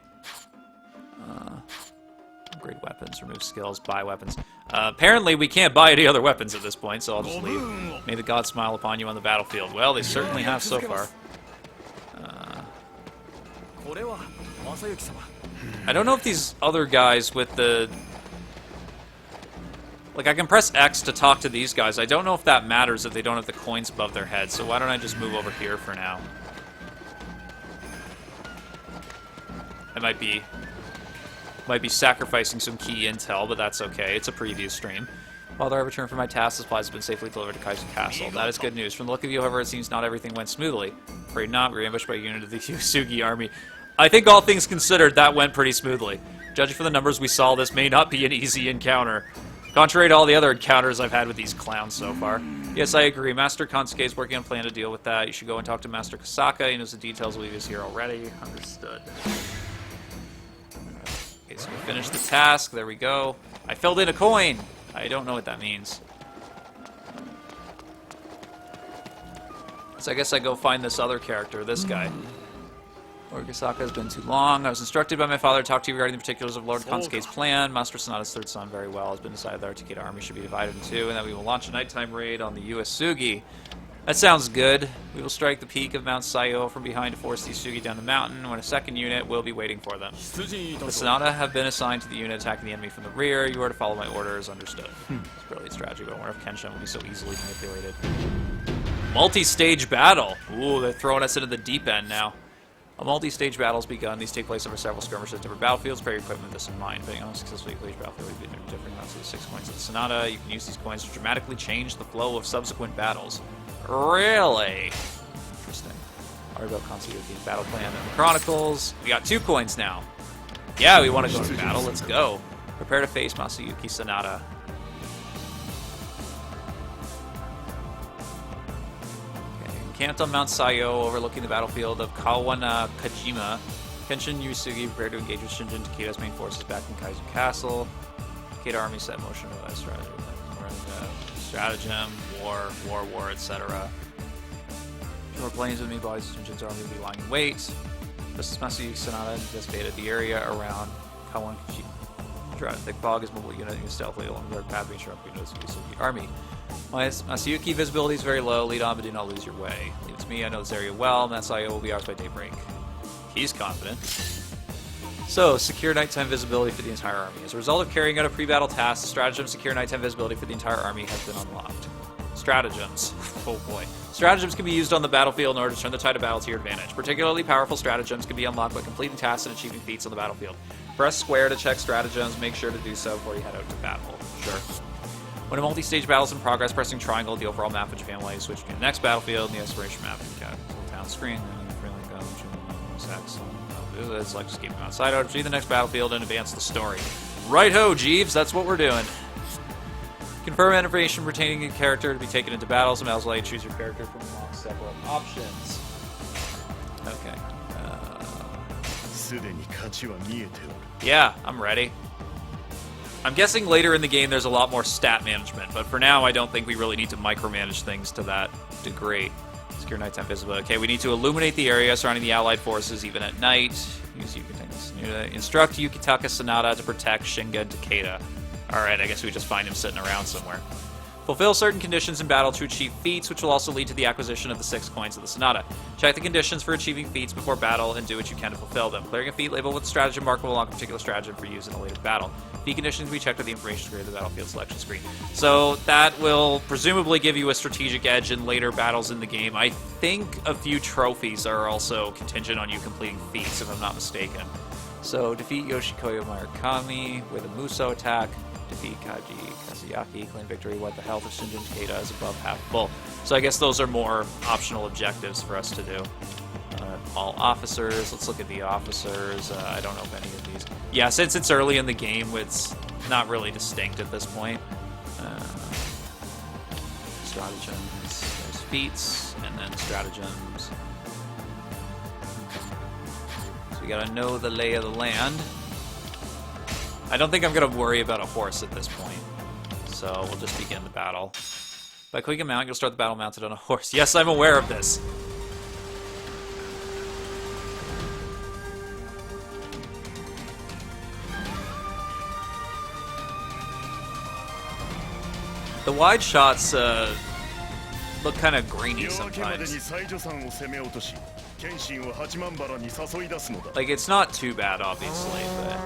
[SPEAKER 1] Upgrade weapons, remove skills, buy weapons. Apparently we can't buy any other weapons at this point, so I'll just leave. May the gods smile upon you on the battlefield. Well, they certainly have so far. I don't know if these other guys with the... Like, I can press X to talk to these guys. I don't know if that matters if they don't have the coins above their heads, so why don't I just move over here for now? I might be sacrificing some key intel, but that's okay. It's a preview stream. Father, I returned from my task. The supplies have been safely delivered to Kaiser Castle. That is good news. From the look of you, however, it seems not everything went smoothly. Afraid not. We were ambushed by a unit of the Yusugi army. I think all things considered, that went pretty smoothly. Judging from the numbers we saw, this may not be an easy encounter. Contrary to all the other encounters I've had with these clowns so far. Yes, I agree. Master Kansuke is working on a plan to deal with that. You should go and talk to Master Kasaka. He knows the details. Leave us here already. Understood. Okay, so we finished the task. There we go. I filled in a coin. I don't know what that means. So I guess I go find this other character, this guy. Lord Kasaka has been too long. I was instructed by my father to talk to you regarding the particulars of Lord Kansuke's plan. Master Sanada's third son very well. Has been decided that our Takeda army should be divided in two, and that we will launch a nighttime raid on the Uesugi. That sounds good. We will strike the peak of Mount Sayo from behind to force the Uesugi down the mountain, when a second unit will be waiting for them. The Sanada have been assigned to the unit attacking the enemy from the rear. You are to follow my orders. Understood. It's brilliant strategy, but I wonder if Kenshin will be so easily manipulated. Multi-stage battle. Ooh, they're throwing us into the deep end now. A multi-stage battle has begun. These take place over several skirmishes, different battlefiels. Prepare your equipment with this in mind. Depending on successfully each battlefield, will be different amounts of the 6 coins of the Sanada. You can use these coins to dramatically change the flow of subsequent battles. Really? Interesting. Argo Kansuki battle plan in the Chronicles. We got 2 coins now. Yeah, we want to go to battle. Let's go. Prepare to face Masayuki Sanada. Camped on Mount Sayo, overlooking the battlefield of Kawana Kajima. Kenshin Yusugi prepared to engage with Shinjin Takeda's main forces back in Kaiser Castle. Kata army set in motion by stratagem. Stratagem, war, etc. Shore planes with me, bodies, engines, army will be lying in wait. This is Masayuki Sanada anticipated the area around Kawan Thick fog is mobile unit stealthily along the path being sharp units of the army. Masayuki visibility is very low. Lead on, but do not lose your way. Leave it to me. I know this area well. Matsuya will be ours by daybreak. He's confident. So, secure nighttime visibility for the entire army. As a result of carrying out a pre-battle task, the stratagem secure nighttime visibility for the entire army has been unlocked. Stratagems. Oh boy. Stratagems can be used on the battlefield in order to turn the tide of battle to your advantage. Particularly powerful stratagems can be unlocked by completing tasks and achieving feats on the battlefield. Press square to check stratagems. Make sure to do so before you head out to battle. Sure. When a multi-stage battle is in progress, pressing triangle, the overall map of Japan will allow you to switch to the next battlefield and the exploration map of the town screen. Let's like escape from outside out to the next battlefield and advance the story. Right-ho, Jeeves, that's what we're doing. Confirm information pertaining to the character to be taken into battle. Some else will let you choose your character from among several options. Okay. Yeah, I'm ready. I'm guessing later in the game there's a lot more stat management, but for now I don't think we really need to micromanage things to that degree. Secure nighttime visibility. Okay, we need to illuminate the area surrounding the Allied forces even at night. Use instruct Yukitaka Sanada to protect Shinga and Takeda. Alright, I guess we just find him sitting around somewhere. Fulfill certain conditions in battle to achieve feats, which will also lead to the acquisition of the 6 coins of the Sanada. Check the conditions for achieving feats before battle and do what you can to fulfill them. Clearing a feat labeled with the stratagem mark will unlock a particular stratagem for use in a later battle. Feat conditions will be checked with the information screen of the battlefield selection screen. So that will presumably give you a strategic edge in later battles in the game. I think a few trophies are also contingent on you completing feats, if I'm not mistaken. So defeat Yoshikoyo Murakami with a Muso attack. Defeat Kaji Kazuyaki, claim victory, what the health of Shinjin Takeda is above half full. So I guess those are more optional objectives for us to do. All officers, let's look at the officers. I don't know if any of these. Yeah, since it's early in the game, it's not really distinct at this point. Stratagems, there's feats, and then stratagems. So we gotta know the lay of the land. I don't think I'm going to worry about a horse at this point, so we'll just begin the battle. By clicking mount, you'll start the battle mounted on a horse. Yes, I'm aware of this. The wide shots look kind of grainy sometimes. Like, it's not too bad, obviously, but...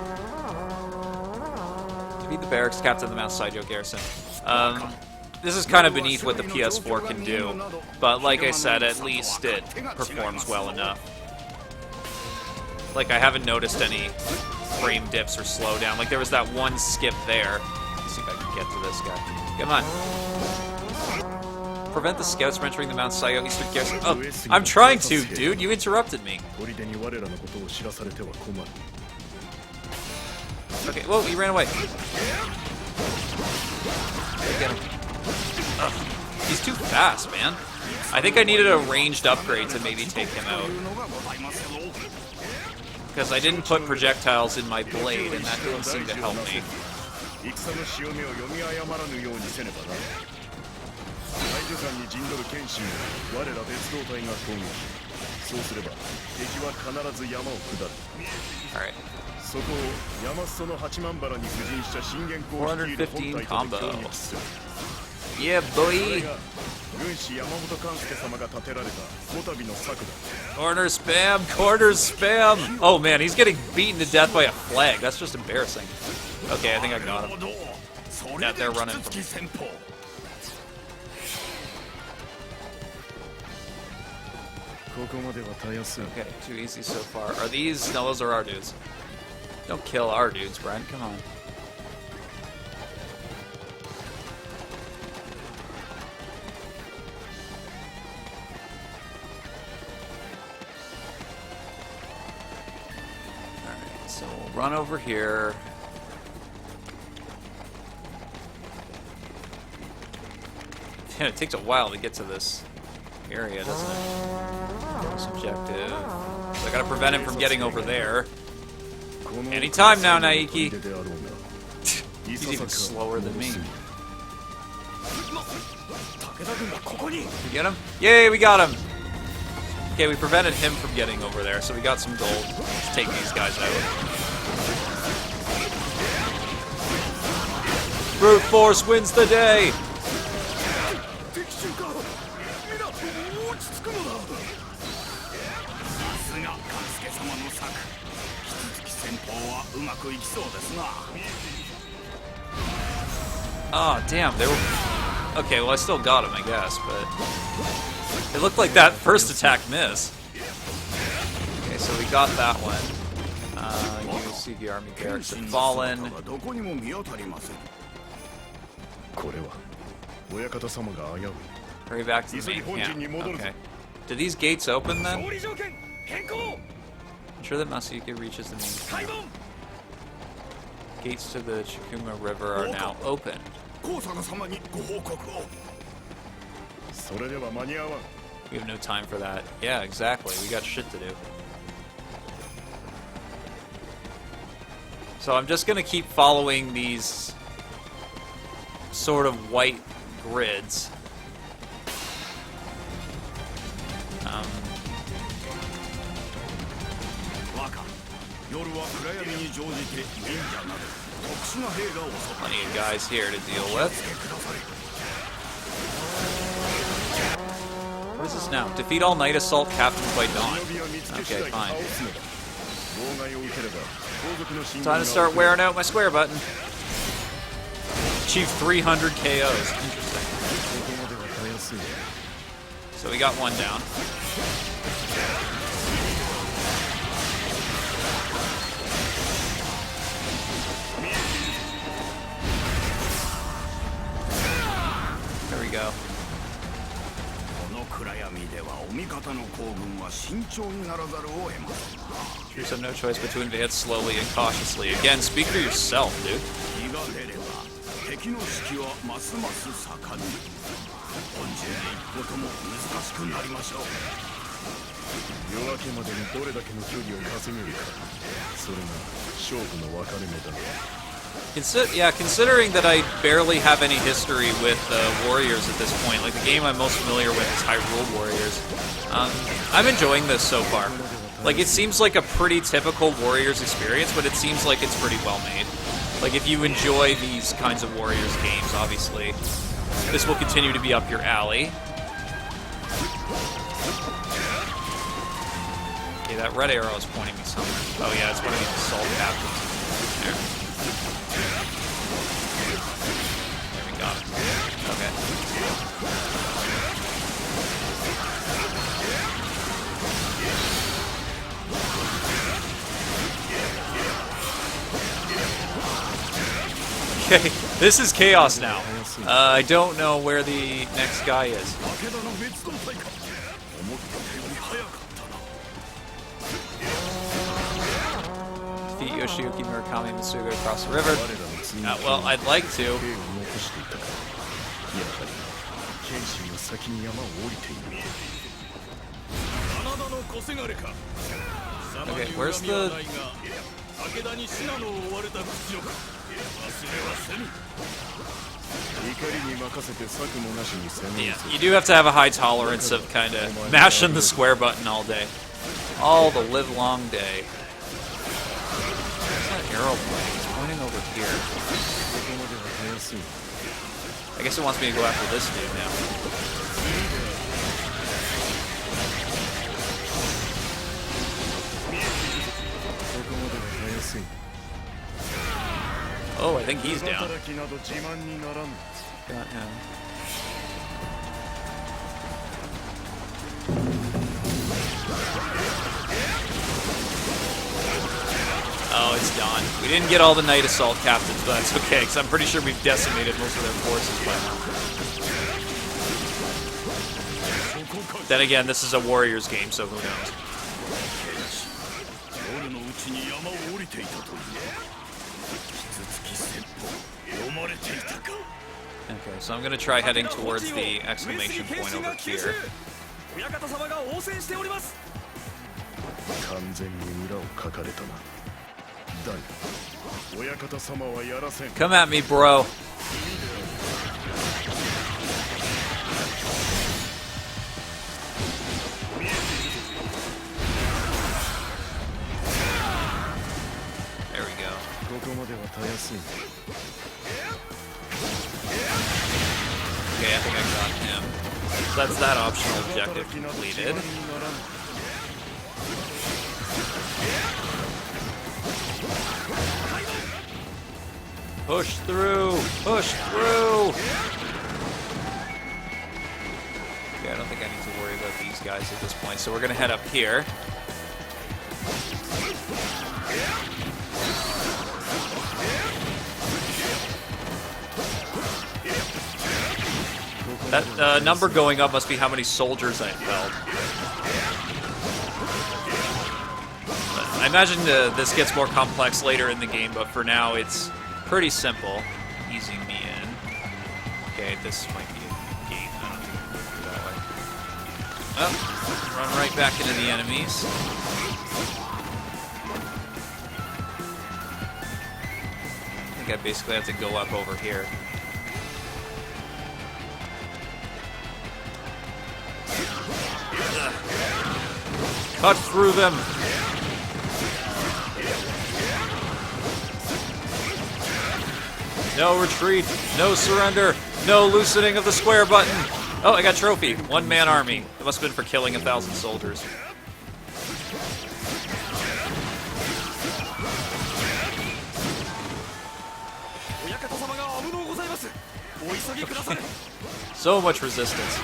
[SPEAKER 1] Defeat the barracks, captain the Mount Saijo garrison. This is kind of beneath what the PS4 can do, but like I said, at least it performs well enough. Like, I haven't noticed any frame dips or slowdown. Like, there was that one skip there. Let's see if I can get to this guy. Come on. Prevent the scouts from entering the Mount Saijo Eastern garrison. Oh, I'm trying to, dude. You interrupted me. Okay, whoa, he ran away. Get him. Ugh. He's too fast, man. I think I needed a ranged upgrade to maybe take him out. Because I didn't put projectiles in my blade, and that didn't seem to help me. Alright. 415 combo. Yeah, boy. Corner spam, corner spam. Oh man, he's getting beaten to death by a flag. That's just embarrassing. Okay, I think I got him. Yeah, they're running from me. Okay, too easy so far. Are these? No, those are our dudes. Don't kill our dudes, Brent. Come on. Alright, so we'll run over here. Yeah, it takes a while to get to this area, doesn't it? Subjective. So I gotta prevent him from getting over there. Anytime now, Naiki. He's even slower than me. We get him? Yay, we got him! Okay, we prevented him from getting over there, so we got some gold. Let's take these guys out. Brute force wins the day! Oh, damn, they were... Okay, well, I still got him, I guess, but... It looked like that first attack missed. Okay, so we got that one. You see the army barracks have fallen. Hurry back to the main camp. Okay. Do these gates open then? I'm sure that Masayuki reaches the main camp. Gates to the Chikuma River are now open. We have no time for that. Yeah, exactly. We got shit to do. So I'm just gonna keep following these sort of white grids. Plenty of guys here to deal with. What is this now? Defeat all night assault captains by dawn. Okay, fine. Time to start wearing out my square button. Achieve 300 KOs. Interesting. So we got one down. There we go. Troops have no choice but to advance slowly and cautiously. Again, speak for yourself, dude. Considering that I barely have any history with Warriors at this point, like the game I'm most familiar with is Hyrule Warriors, I'm enjoying this so far. Like, it seems like a pretty typical Warriors experience, but it seems like it's pretty well made. Like, if you enjoy these kinds of Warriors games, obviously, this will continue to be up your alley. Okay, that red arrow is pointing me somewhere. Oh yeah, it's one of these assault captains. There. There, we got it. Okay. Okay, this is chaos now. I don't know where the next guy is. Defeat Yoshiyuki Murakami Masuga across the river. Well, I'd like to. Okay, where's the... Yeah, you do have to have a high tolerance of kind of mashing the square button all day. All the live-long day. What's that arrow pointing? It's pointing over here. I guess it wants me to go after this dude now. Oh, I think he's down. Got him. Oh, it's done. We didn't get all the Night Assault captains, but that's okay, because I'm pretty sure we've decimated most of their forces by now. Then again, this is a Warriors game, so who knows? Okay, so I'm going to try heading towards the exclamation point over here.
[SPEAKER 3] 親方様はやらせん。
[SPEAKER 1] Come at me, bro. There we go.
[SPEAKER 3] ここまではたやすい。
[SPEAKER 1] Okay, I think I got him. So that's that optional objective completed. Push through! Push through! Okay, I don't think I need to worry about these guys at this point, so we're gonna head up here. That number going up must be how many soldiers I felled. I imagine this gets more complex later in the game, but for now it's pretty simple. Easing me in. Okay, this might be a gate. I don't think we can go that way. Oh, run right back into the enemies. I think I basically have to go up over here. Cut through them! No retreat, no surrender, no loosening of the square button. Oh, I got trophy. One-man army. It must have been for killing 1,000 soldiers. So much resistance.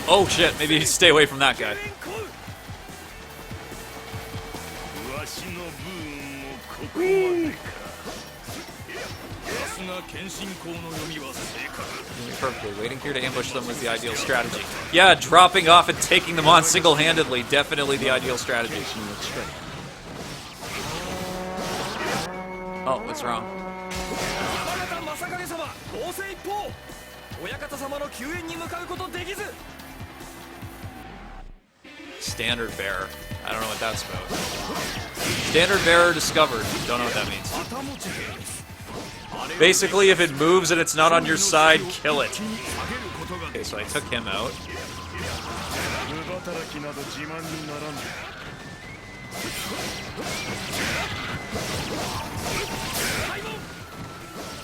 [SPEAKER 1] Oh shit, maybe stay away from that guy. Perfectly. Waiting here to ambush them was the ideal strategy. Yeah, dropping off and taking them on single-handedly. Definitely the ideal strategy. Oh, what's wrong? Standard bearer. I don't know what that's about. Standard bearer discovered. Don't know what that means. Basically, if it moves and it's not on your side, kill it. Okay, so I took him out.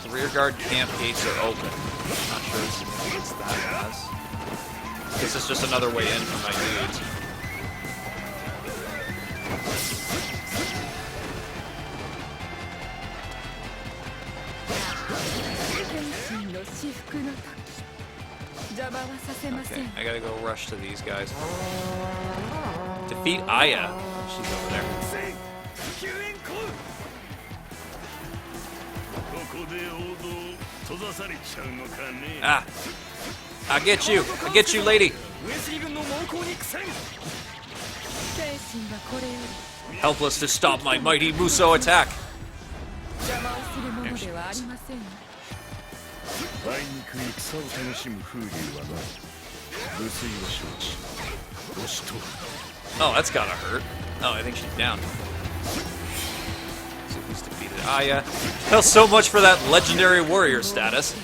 [SPEAKER 1] The rear guard camp gates are open. Not sure what significance that has. This is just another way in for my dudes. Okay, I gotta go rush to these guys. Defeat Aya. She's over there. Ah! I'll get you! I'll get you, lady! Helpless to stop my mighty Muso attack! There she is. Oh, that's gotta hurt. Oh, I think she's down. So who's defeated Aya? Well, so much for that legendary warrior status.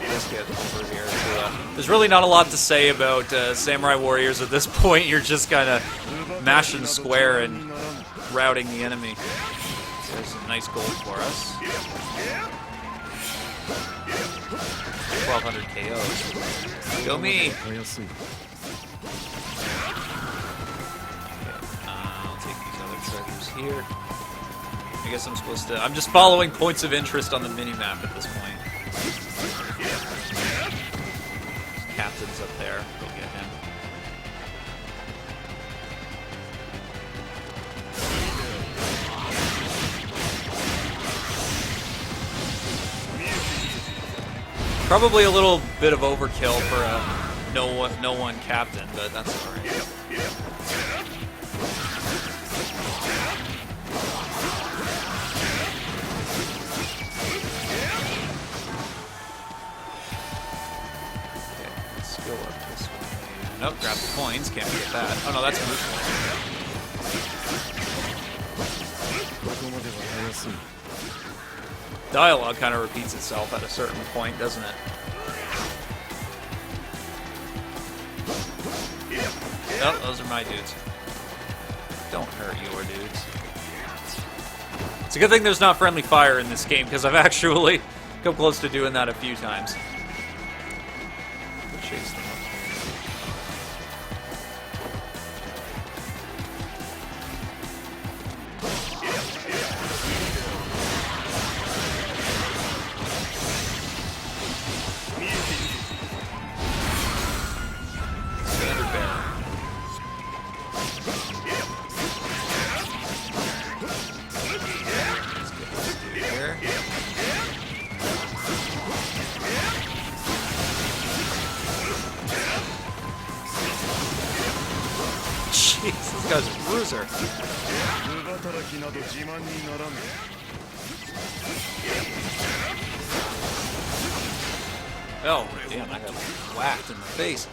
[SPEAKER 1] Let's get over here. There's really not a lot to say about Samurai Warriors at this point. You're just kind of mashing square and routing the enemy. There's some nice gold for us. 1,200 KOs. Go me! I'll take these other treasures here. I guess I'm supposed to... I'm just following points of interest on the minimap at this point. Captain's up there. Go get him. Probably a little bit of overkill for a no one captain, but that's alright. Let's go up this way. Nope, grab the coins. Can't forget that. Oh no, that's a moose.
[SPEAKER 3] ここまでは早すぎ
[SPEAKER 1] Dialogue kind of repeats itself at a certain point, doesn't it? Oh, those are my dudes. Don't hurt your dudes. It's a good thing there's not friendly fire in this game, because I've actually come close to doing that a few times. Chase them up. Standard bear. Let's get this dude here. Jeez, this guy's a bruiser.
[SPEAKER 3] 無働きなど自慢にならぬ
[SPEAKER 1] Oh, damn, I got whacked in the face.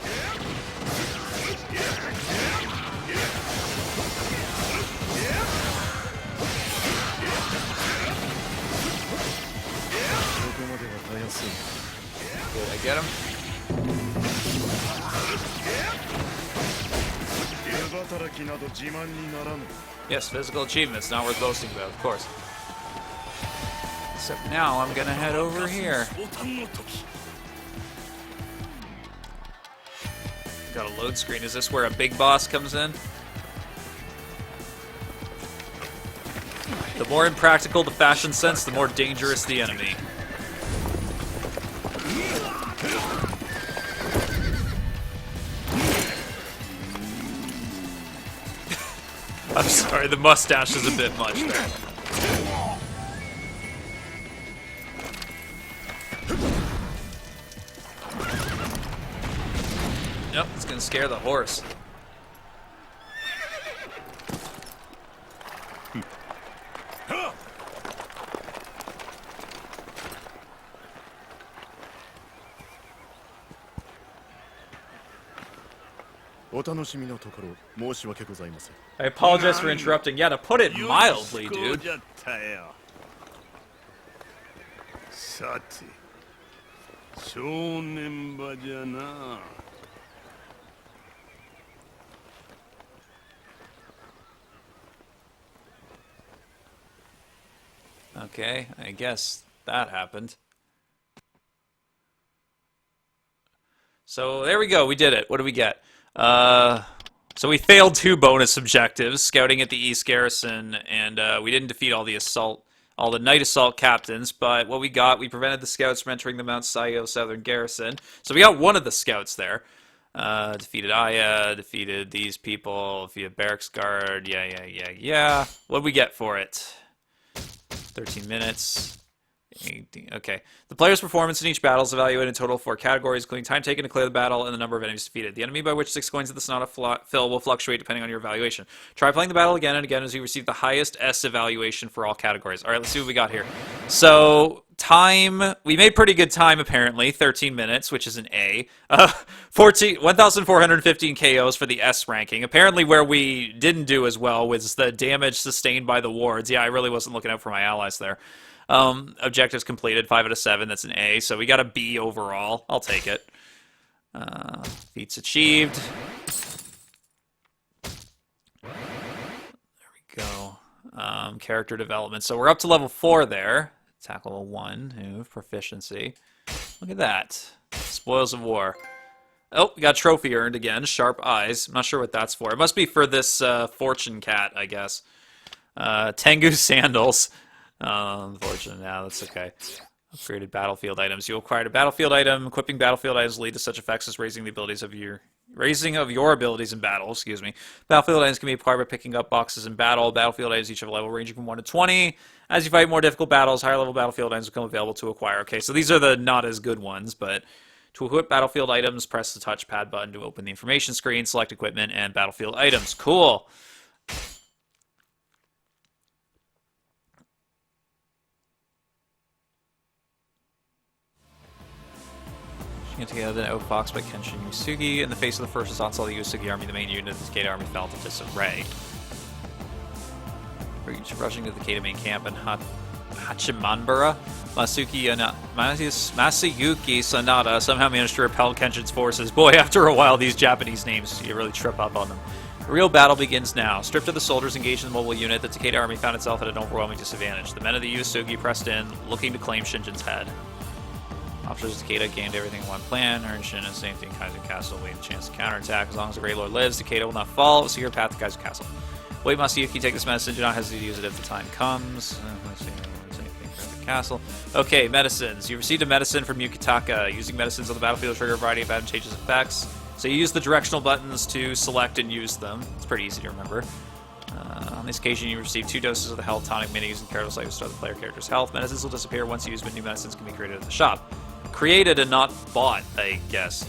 [SPEAKER 1] Did I get him?
[SPEAKER 3] 無働きなど自慢にならぬ
[SPEAKER 1] Yes, physical achievements, not worth boasting about, of course. Except now I'm gonna head over here. Got a load screen. Is this where a big boss comes in? The more impractical the fashion sense, the more dangerous the enemy. I'm sorry, the mustache is a bit much there. Nope, it's gonna scare the horse. I apologize for interrupting. Yeah, to put it mildly, dude.
[SPEAKER 3] さて正念場じゃな
[SPEAKER 1] Okay, I guess that happened. So there we go, we did it. What do we get? So we failed 2 bonus objectives, scouting at the East Garrison, and we didn't defeat all the Night Assault captains, but what we got, we prevented the scouts from entering the Mount Sayo Southern Garrison. So we got one of the scouts there. Defeated Aya, defeated these people, defeated Barracks Guard, yeah. What did we get for it? 13 minutes. 18. Okay. The player's performance in each battle is evaluated in total of 4 categories, including time taken to clear the battle and the number of enemies defeated. The enemy by which 6 coins of the Sanada fill will fluctuate depending on your evaluation. Try playing the battle again and again as you receive the highest S evaluation for all categories. Alright, let's see what we got here. So, time... We made pretty good time, apparently. 13 minutes, which is an A. 1,415 KOs for the S ranking. Apparently where we didn't do as well was the damage sustained by the wards. Yeah, I really wasn't looking out for my allies there. Objectives completed, 5 out of 7, that's an A, so we got a B overall. I'll take it. Feats achieved. There we go. Character development. So we're up to level 4 there. Tackle 1, proficiency. Look at that. Spoils of War. Oh, we got trophy earned again. Sharp Eyes. I'm not sure what that's for. It must be for this Fortune Cat, I guess. Tengu Sandals. Unfortunate. Now that's okay. Upgraded battlefield items. You acquired a battlefield item. Equipping battlefield items lead to such effects as raising of your abilities in battle. Excuse me. Battlefield items can be acquired by picking up boxes in battle. Battlefield items each have a level ranging from 1 to 20. As you fight more difficult battles, higher level battlefield items become available to acquire. Okay, so these are the not as good ones, but To equip battlefield items, press the touchpad button to open the information screen, select equipment, and battlefield items. Cool. Together the Outfox by Kenshin Yusugi. In the face of the first assault of the Yusugi army, the main unit of the Takeda army fell into disarray. Rushing to the Takeda main camp in Hachimanbara, Masayuki Sanada somehow managed to repel Kenshin's forces. Boy, after a while, these Japanese names, you really trip up on them. The real battle begins now. Stripped of the soldiers engaged in the mobile unit, the Takeda army found itself at an overwhelming disadvantage. The men of the Yusugi pressed in, looking to claim Shinjin's head. Officers of Takeda gained everything in one plan. Earned Shin and safety in Kaizen Castle. Wait a chance to counterattack. As long as the Great Lord lives, Takeda will not fall. A secret path to Kaizen Castle. Wait, Masayuki, take this medicine. Do not hesitate to use it if the time comes. Let's see. Castle. Okay, medicines. You received a medicine from Yukitaka. Using medicines on the battlefield trigger a variety of advantageous effects. So you use the directional buttons to select and use them. It's pretty easy to remember. On this occasion, you receive 2 doses of the health tonic mini using careless life to restore the player character's health. Medicines will disappear once used, but new medicines can be created at the shop. Created and not bought, I guess.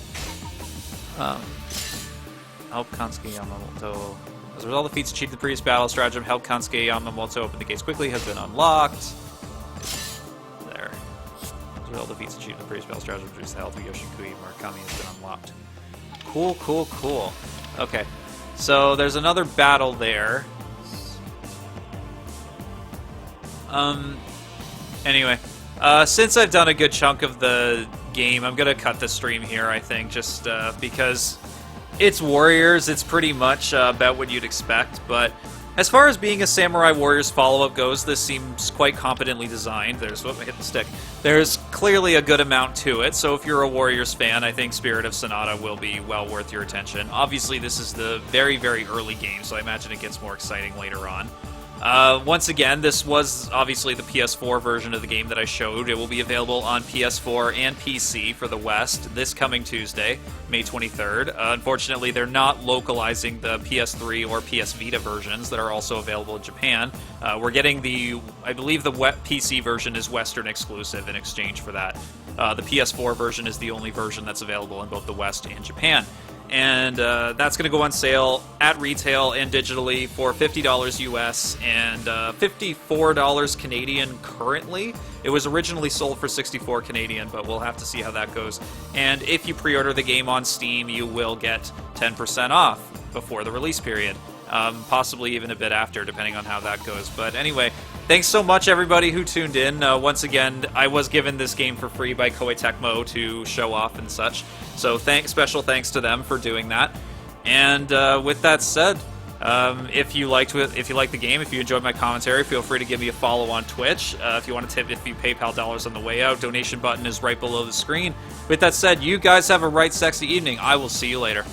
[SPEAKER 1] Help Kansuke Yamamoto. As a result of the feats achieved in the previous battle, stratagem help Kansuke Yamamoto open the gates quickly has been unlocked. There. As a result of the feats achieved in the previous battle, stratagem reduce the health of Yoshikui Murakami has been unlocked. Cool, cool, cool. Okay. So there's another battle there. Anyway. Since I've done a good chunk of the game, I'm going to cut the stream here, I think, just because it's Warriors. It's pretty much about what you'd expect, but as far as being a Samurai Warriors follow-up goes, this seems quite competently designed. There's, whoop, I hit the stick. There's clearly a good amount to it, so if you're a Warriors fan, I think Spirit of Sanada will be well worth your attention. Obviously, this is the very, very early game, so I imagine it gets more exciting later on. Once again, this was obviously the PS4 version of the game that I showed. It will be available on PS4 and PC for the West this coming Tuesday, May 23rd. Unfortunately, they're not localizing the PS3 or PS Vita versions that are also available in Japan. We're getting I believe the PC version is Western exclusive in exchange for that. The PS4 version is the only version that's available in both the West and Japan. And that's going to go on sale at retail and digitally for $50 US and $54 Canadian currently. It was originally sold for $64 Canadian, but we'll have to see how that goes. And if you pre-order the game on Steam, you will get 10% off before the release period. Possibly even a bit after, depending on how that goes. But anyway, thanks so much, everybody who tuned in. Once again, I was given this game for free by Koei Tecmo to show off and such. So special thanks to them for doing that. And with that said, if you liked the game, if you enjoyed my commentary, feel free to give me a follow on Twitch. If you want to tip a few PayPal dollars on the way out, donation button is right below the screen. With that said, you guys have a right sexy evening. I will see you later.